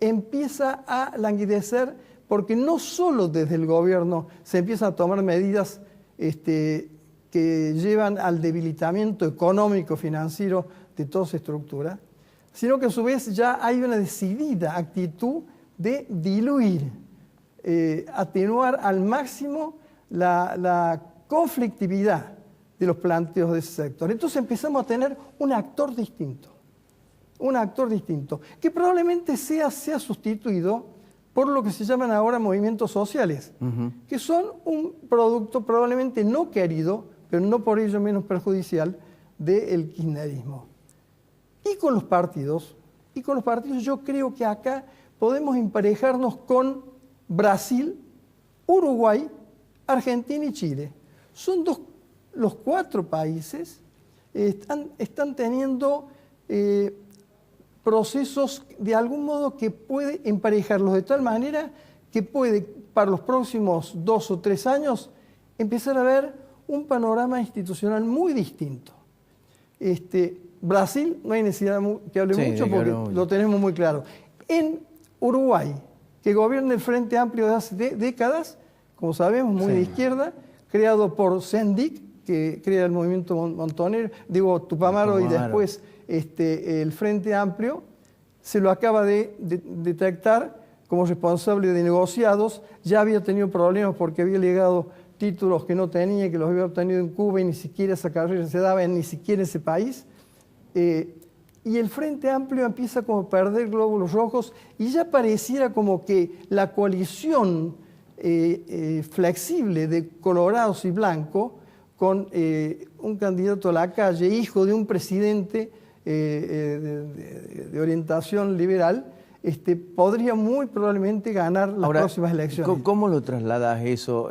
U: Empieza a languidecer porque no solo desde el gobierno se empiezan a tomar medidas que llevan al debilitamiento económico, financiero de toda esa estructura, sino que a su vez ya hay una decidida actitud de diluir, atenuar al máximo la conflictividad de los planteos de ese sector. Entonces empezamos a tener un actor distinto, que probablemente sea sustituido por lo que se llaman ahora movimientos sociales, que son un producto probablemente no querido, pero no por ello menos perjudicial, del kirchnerismo. Y con los partidos yo creo que acá podemos emparejarnos con Brasil, Uruguay, Argentina y Chile. Son los 4 países están teniendo procesos de algún modo que puede emparejarlos de tal manera que puede para los próximos 2 o 3 años empezar a ver un panorama institucional muy distinto. Brasil no hay necesidad que hable mucho porque lo tenemos muy claro. En Uruguay, que gobierna el Frente Amplio de hace décadas, como sabemos, muy de izquierda, creado por Sendic, que crea el movimiento montonero, Tupamaro y después el Frente Amplio, se lo acaba de detectar como responsable de negociados. Ya había tenido problemas porque había legado títulos que no tenía, que los había obtenido en Cuba y ni siquiera esa carrera se daba ni siquiera ese país. Y el Frente Amplio empieza como a perder glóbulos rojos y ya pareciera como que la coalición flexible de colorados y blancos con un candidato a la calle, hijo de un presidente de orientación liberal, podría muy probablemente ganar las próximas elecciones.
A: ¿Cómo lo trasladas eso?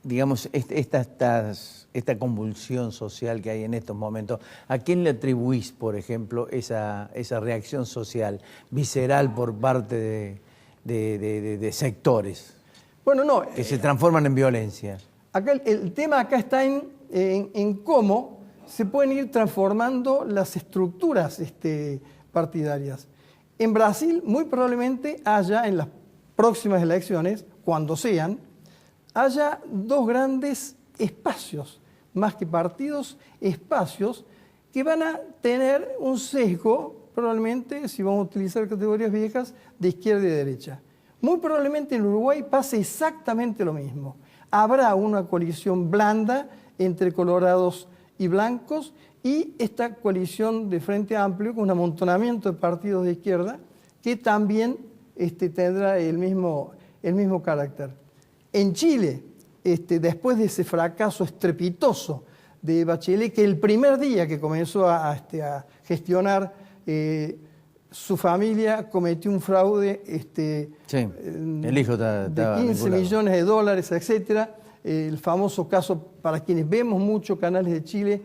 A: Digamos, esta convulsión social que hay en estos momentos, ¿a quién le atribuís, por ejemplo, esa reacción social visceral por parte de sectores que se transforman en violencia?
U: Acá el tema está en cómo se pueden ir transformando las estructuras partidarias. En Brasil, muy probablemente haya en las próximas elecciones, cuando sean, haya 2 grandes espacios, más que partidos, espacios que van a tener un sesgo, probablemente, si vamos a utilizar categorías viejas, de izquierda y derecha. Muy probablemente en Uruguay pase exactamente lo mismo. Habrá una coalición blanda entre colorados y blancos y esta coalición de Frente Amplio con un amontonamiento de partidos de izquierda que también tendrá el mismo carácter. En Chile, después de ese fracaso estrepitoso de Bachelet, que el primer día que comenzó a gestionar, su familia cometió un fraude
A: el hijo
U: de 15 millones de dólares, etc. El famoso caso, para quienes vemos muchos canales de Chile,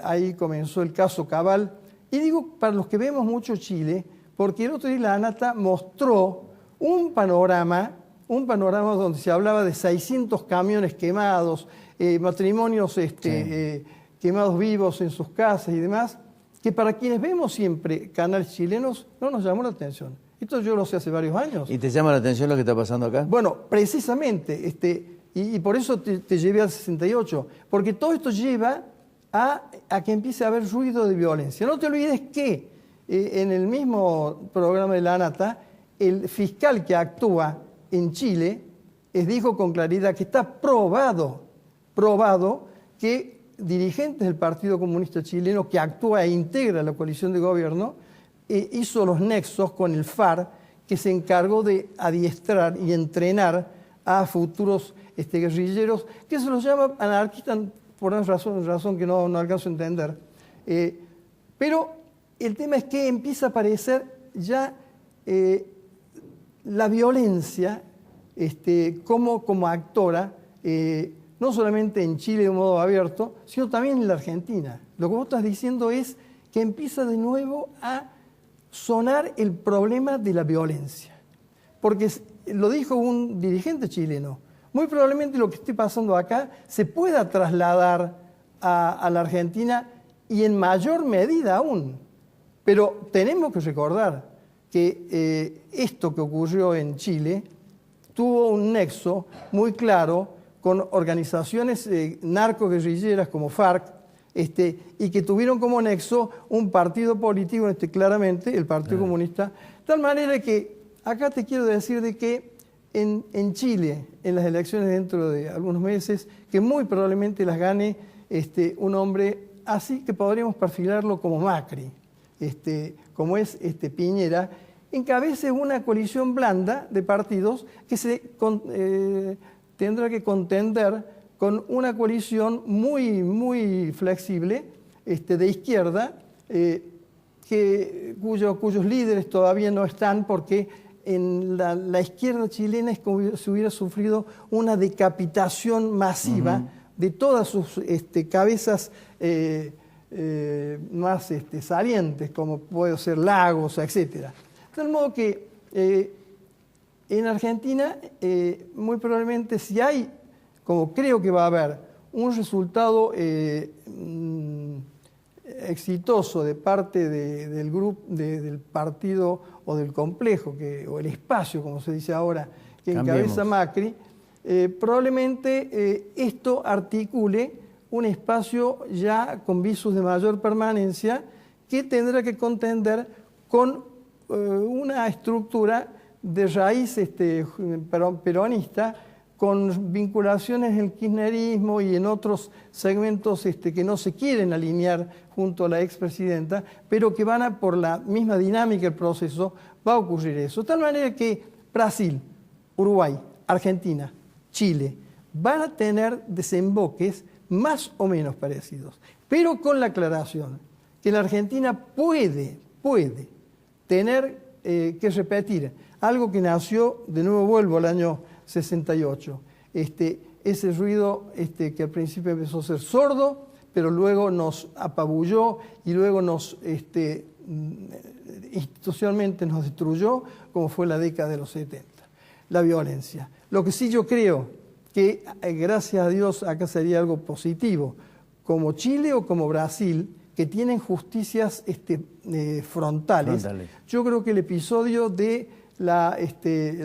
U: ahí comenzó el caso Cabal. Y digo para los que vemos mucho Chile, porque el otro día la ANATA mostró un panorama donde se hablaba de 600 camiones quemados, matrimonios quemados vivos en sus casas y demás, que para quienes vemos siempre canales chilenos no nos llamó la atención. Esto yo lo sé hace varios años.
A: ¿Y te llama la atención lo que está pasando acá?
U: Bueno, precisamente, y por eso te llevé al 68, porque todo esto lleva a que empiece a haber ruido de violencia. No te olvides que en el mismo programa de la ANATA, el fiscal que actúa en Chile dijo con claridad que está probado que dirigentes del Partido Comunista Chileno que actúa e integra la coalición de gobierno hizo los nexos con el FARC, que se encargó de adiestrar y entrenar a futuros guerrilleros, que se los llama anarquistas por una razón que no alcanzo a entender. Pero el tema es que empieza a aparecer ya la violencia como actora, no solamente en Chile de un modo abierto, sino también en la Argentina. Lo que vos estás diciendo es que empieza de nuevo a sonar el problema de la violencia. Porque lo dijo un dirigente chileno, muy probablemente lo que esté pasando acá se pueda trasladar a la Argentina y en mayor medida aún. Pero tenemos que recordar que esto que ocurrió en Chile tuvo un nexo muy claro con organizaciones narcoguerrilleras como FARC, y que tuvieron como nexo un partido político, claramente el Partido Comunista, de tal manera que acá te quiero decir de que en Chile, en las elecciones dentro de algunos meses, que muy probablemente las gane un hombre así que podríamos perfilarlo como Macri, como es Piñera, encabece una coalición blanda de partidos que tendrá que contender con una coalición muy flexible de izquierda, cuyos líderes todavía no están, porque en la izquierda chilena es como si hubiera sufrido una decapitación masiva de todas sus cabezas más salientes, como puede ser Lagos, etc. De tal modo que en Argentina, muy probablemente, si hay, como creo que va a haber, un resultado exitoso de parte del grupo, del partido o del complejo, o el espacio, como se dice ahora, que encabeza Macri, probablemente esto articule un espacio ya con visos de mayor permanencia que tendrá que contender con una estructura de raíz peronista, con vinculaciones en el kirchnerismo y en otros segmentos que no se quieren alinear junto a la expresidenta, pero que van por la misma dinámica del proceso, va a ocurrir eso. De tal manera que Brasil, Uruguay, Argentina, Chile, van a tener desemboques más o menos parecidos, pero con la aclaración que la Argentina puede tener que repetir algo que nació, de nuevo vuelvo al año 68, ese ruido que al principio empezó a ser sordo, pero luego nos apabulló y luego institucionalmente nos destruyó, como fue la década de los 70, la violencia. Lo que sí yo creo que, gracias a Dios, acá sería algo positivo, como Chile o como Brasil, que tienen justicias frontales. Yo creo que el episodio de la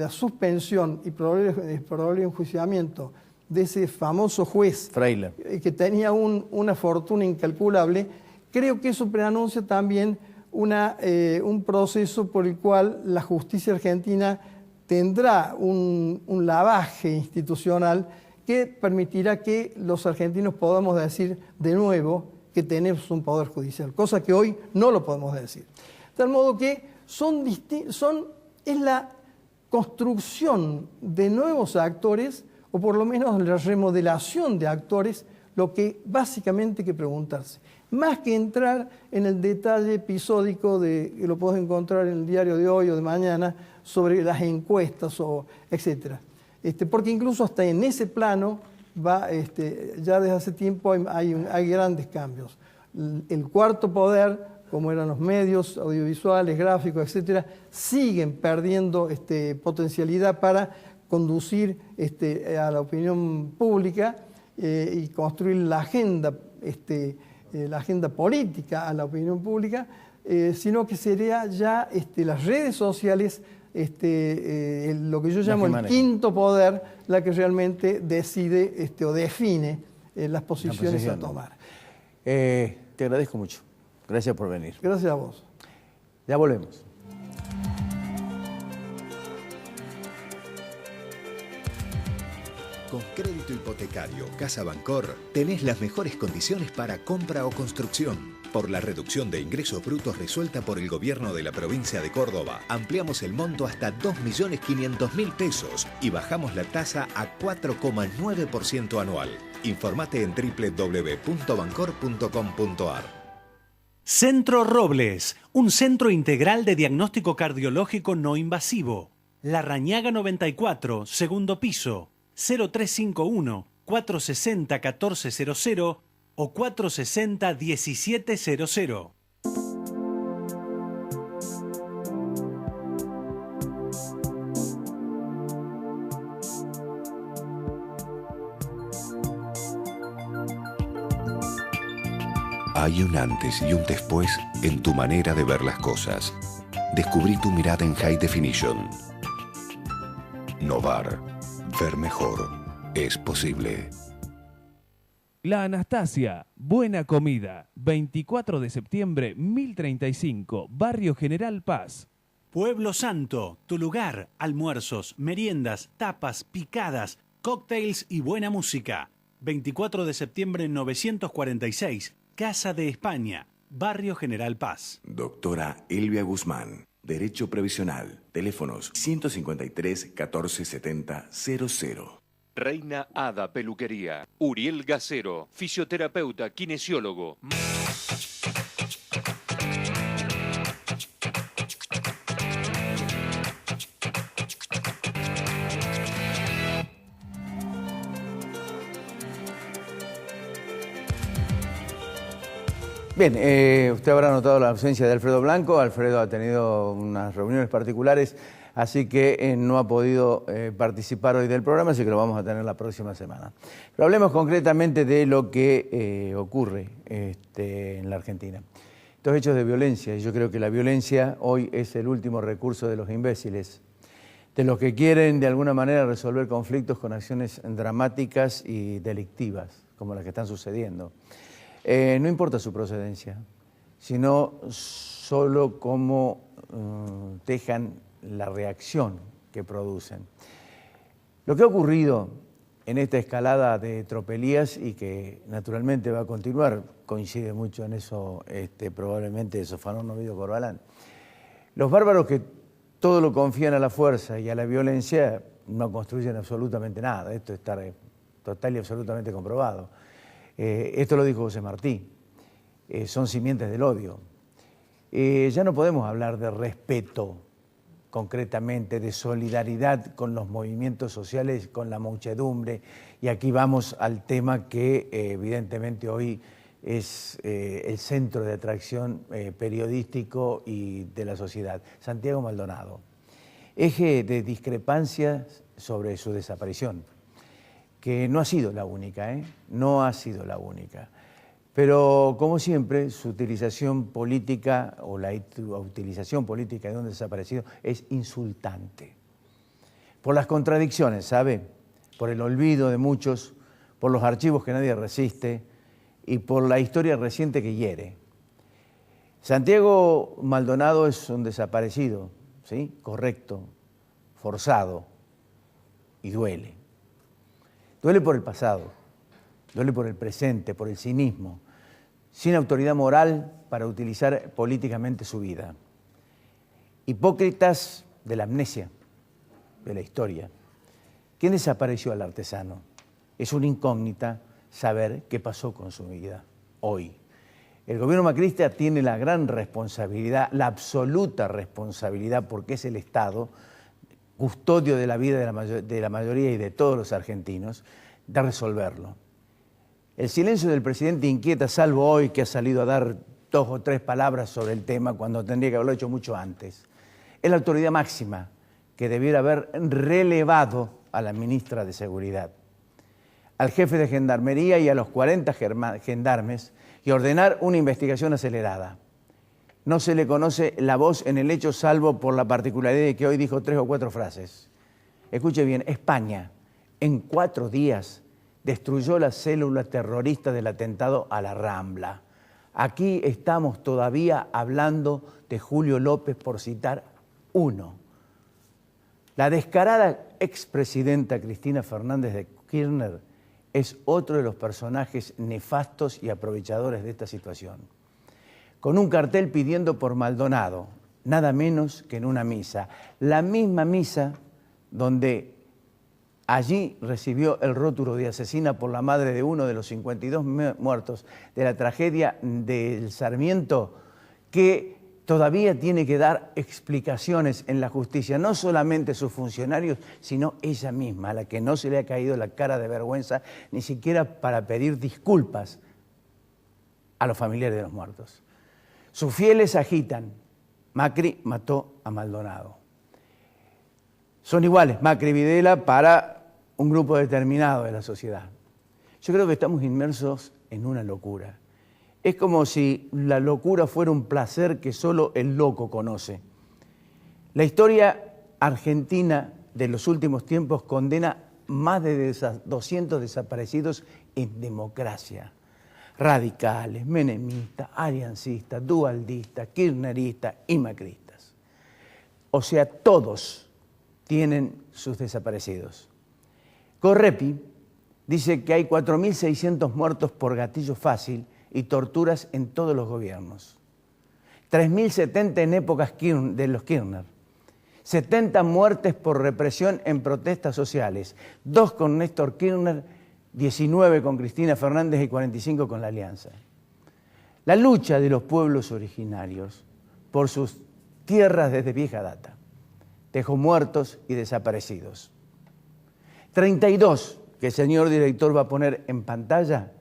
U: suspensión y probable enjuiciamiento de ese famoso juez
A: Freire,
U: que tenía una fortuna incalculable, creo que eso preanuncia también un proceso por el cual la justicia argentina tendrá un lavaje institucional que permitirá que los argentinos podamos decir de nuevo que tenemos un poder judicial, cosa que hoy no lo podemos decir. De tal modo que es la construcción de nuevos actores, o por lo menos la remodelación de actores, lo que básicamente hay que preguntarse. Más que entrar en el detalle episódico que lo puedes encontrar en el diario de hoy o de mañana sobre las encuestas, etc. Porque incluso hasta en ese plano ya desde hace tiempo hay grandes cambios. El cuarto poder, como eran los medios audiovisuales, gráficos, etc., siguen perdiendo potencialidad para conducir a la opinión pública y construir la agenda política a la opinión pública, sino que sería ya las redes sociales, lo que yo llamo el quinto poder, la que realmente decide o define las posiciones a tomar.
A: Te agradezco mucho. Gracias por venir.
U: Gracias a vos.
A: Ya volvemos.
E: Con crédito hipotecario Casa Bancor tenés las mejores condiciones para compra o construcción. Por la reducción de ingresos brutos resuelta por el gobierno de la provincia de Córdoba, ampliamos el monto hasta 2.500.000 pesos y bajamos la tasa a 4,9% anual. Informate en www.bancor.com.ar.
B: Centro Robles, un centro integral de diagnóstico cardiológico no invasivo. La Rañaga 94, segundo piso. 0351-460-1400 o 460-1700.
L: Hay un antes y un después en tu manera de ver las cosas. Descubrí tu mirada en High Definition. Novar. Ver mejor es posible.
N: La Anastasia, buena comida. 24 de septiembre, 1035, Barrio General Paz.
B: Pueblo Santo, tu lugar. Almuerzos, meriendas, tapas, picadas, cócteles y buena música. 24 de septiembre 946, Casa de España, Barrio General Paz.
D: Doctora Elvia Guzmán. Derecho Previsional. Teléfonos 153 1470 00.
R: Reina Ada Peluquería. Uriel Gacero, fisioterapeuta, kinesiólogo.
A: Bien, usted habrá notado la ausencia de Alfredo Blanco. Alfredo ha tenido unas reuniones particulares, así que no ha podido participar hoy del programa, así que lo vamos a tener la próxima semana. Pero hablemos concretamente de lo que ocurre en la Argentina. Estos hechos de violencia, y yo creo que la violencia hoy es el último recurso de los imbéciles, de los que quieren de alguna manera resolver conflictos con acciones dramáticas y delictivas, como las que están sucediendo. No importa su procedencia, sino solo cómo dejan la reacción que producen. Lo que ha ocurrido en esta escalada de tropelías y que naturalmente va a continuar, coincide mucho en eso probablemente Sofanón Ovidio Corbalán. Los bárbaros que todo lo confían a la fuerza y a la violencia no construyen absolutamente nada, esto está total y absolutamente comprobado. Esto lo dijo José Martí, son simientes del odio. Ya no podemos hablar de respeto, concretamente, de solidaridad con los movimientos sociales, con la muchedumbre, y aquí vamos al tema que evidentemente hoy es el centro de atracción periodístico y de la sociedad. Santiago Maldonado, eje de discrepancias sobre su desaparición, que no ha sido la única, no ha sido la única. Pero, como siempre, su utilización política o la utilización política de un desaparecido es insultante. Por las contradicciones, ¿sabe? Por el olvido de muchos, por los archivos que nadie resiste y por la historia reciente que hiere. Santiago Maldonado es un desaparecido, ¿sí? Correcto, forzado y duele. Duele por el pasado, duele por el presente, por el cinismo, sin autoridad moral para utilizar políticamente su vida. Hipócritas de la amnesia, de la historia. ¿Quién desapareció al artesano? Es una incógnita saber qué pasó con su vida hoy. El gobierno macrista tiene la gran responsabilidad, la absoluta responsabilidad, porque es el Estado, custodio de la vida de la mayoría y de todos los argentinos, de resolverlo. El silencio del presidente inquieta, salvo hoy que ha salido a dar 2 o 3 palabras sobre el tema cuando tendría que haberlo hecho mucho antes. Es la autoridad máxima que debiera haber relevado a la ministra de Seguridad, al jefe de Gendarmería y a los 40 gendarmes y ordenar una investigación acelerada. No se le conoce la voz en el hecho salvo por la particularidad de que hoy dijo 3 o 4 frases. Escuche bien, España en 4 días destruyó la célula terrorista del atentado a la Rambla. Aquí estamos todavía hablando de Julio López, por citar uno. La descarada expresidenta Cristina Fernández de Kirchner es otro de los personajes nefastos y aprovechadores de esta situación. Con un cartel pidiendo por Maldonado, nada menos que en una misa. La misma misa donde allí recibió el rótulo de asesina por la madre de uno de los 52 muertos de la tragedia del Sarmiento, que todavía tiene que dar explicaciones en la justicia, no solamente sus funcionarios, sino ella misma, a la que no se le ha caído la cara de vergüenza, ni siquiera para pedir disculpas a los familiares de los muertos. Sus fieles agitan, Macri mató a Maldonado. Son iguales, Macri y Videla, para un grupo determinado de la sociedad. Yo creo que estamos inmersos en una locura. Es como si la locura fuera un placer que solo el loco conoce. La historia argentina de los últimos tiempos condena más de 200 desaparecidos en democracia. Radicales, menemistas, aliancistas, dualdistas, kirchneristas y macristas. O sea, todos tienen sus desaparecidos. Correpi dice que hay 4.600 muertos por gatillo fácil y torturas en todos los gobiernos. 3.070 en épocas de los Kirchner. 70 muertes por represión en protestas sociales. 2 con Néstor Kirchner, 19 con Cristina Fernández y 45 con la Alianza. La lucha de los pueblos originarios por sus tierras desde vieja data dejó muertos y desaparecidos. 32 que el señor director va a poner en pantalla,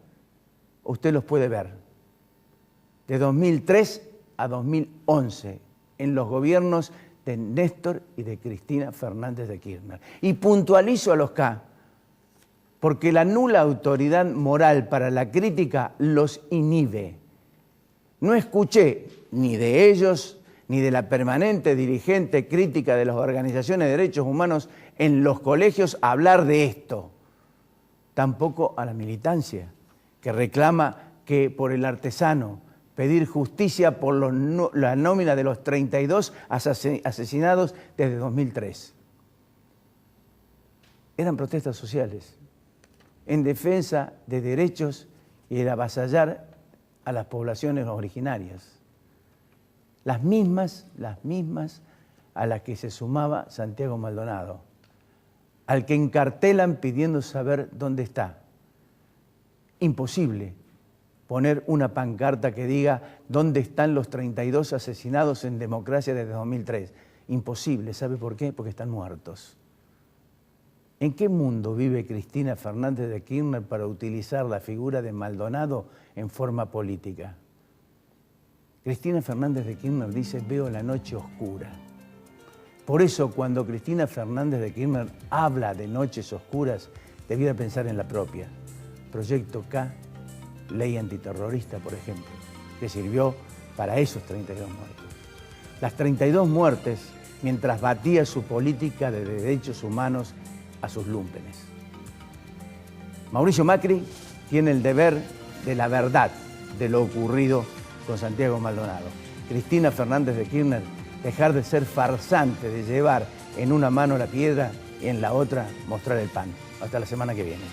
A: usted los puede ver, de 2003 a 2011, en los gobiernos de Néstor y de Cristina Fernández de Kirchner. Y puntualizo a los K, porque la nula autoridad moral para la crítica los inhibe. No escuché ni de ellos, ni de la permanente dirigente crítica de las organizaciones de derechos humanos en los colegios hablar de esto. Tampoco a la militancia, que reclama que por el artesano pedir justicia por la nómina de los 32 asesinados desde 2003. Eran protestas sociales en defensa de derechos y de avasallar a las poblaciones originarias. Las mismas a las que se sumaba Santiago Maldonado, al que encartelan pidiendo saber dónde está. Imposible poner una pancarta que diga dónde están los 32 asesinados en democracia desde 2003. Imposible, ¿sabe por qué? Porque están muertos. ¿En qué mundo vive Cristina Fernández de Kirchner para utilizar la figura de Maldonado en forma política? Cristina Fernández de Kirchner dice, veo la noche oscura. Por eso, cuando Cristina Fernández de Kirchner habla de noches oscuras, debiera pensar en la propia. Proyecto K, ley antiterrorista, por ejemplo, que sirvió para esos 32 muertos. Las 32 muertes mientras batía su política de derechos humanos a sus lúmpenes. Mauricio Macri tiene el deber de la verdad de lo ocurrido con Santiago Maldonado. Cristina Fernández de Kirchner, dejar de ser farsante, de llevar en una mano la piedra y en la otra mostrar el pan. Hasta la semana que viene.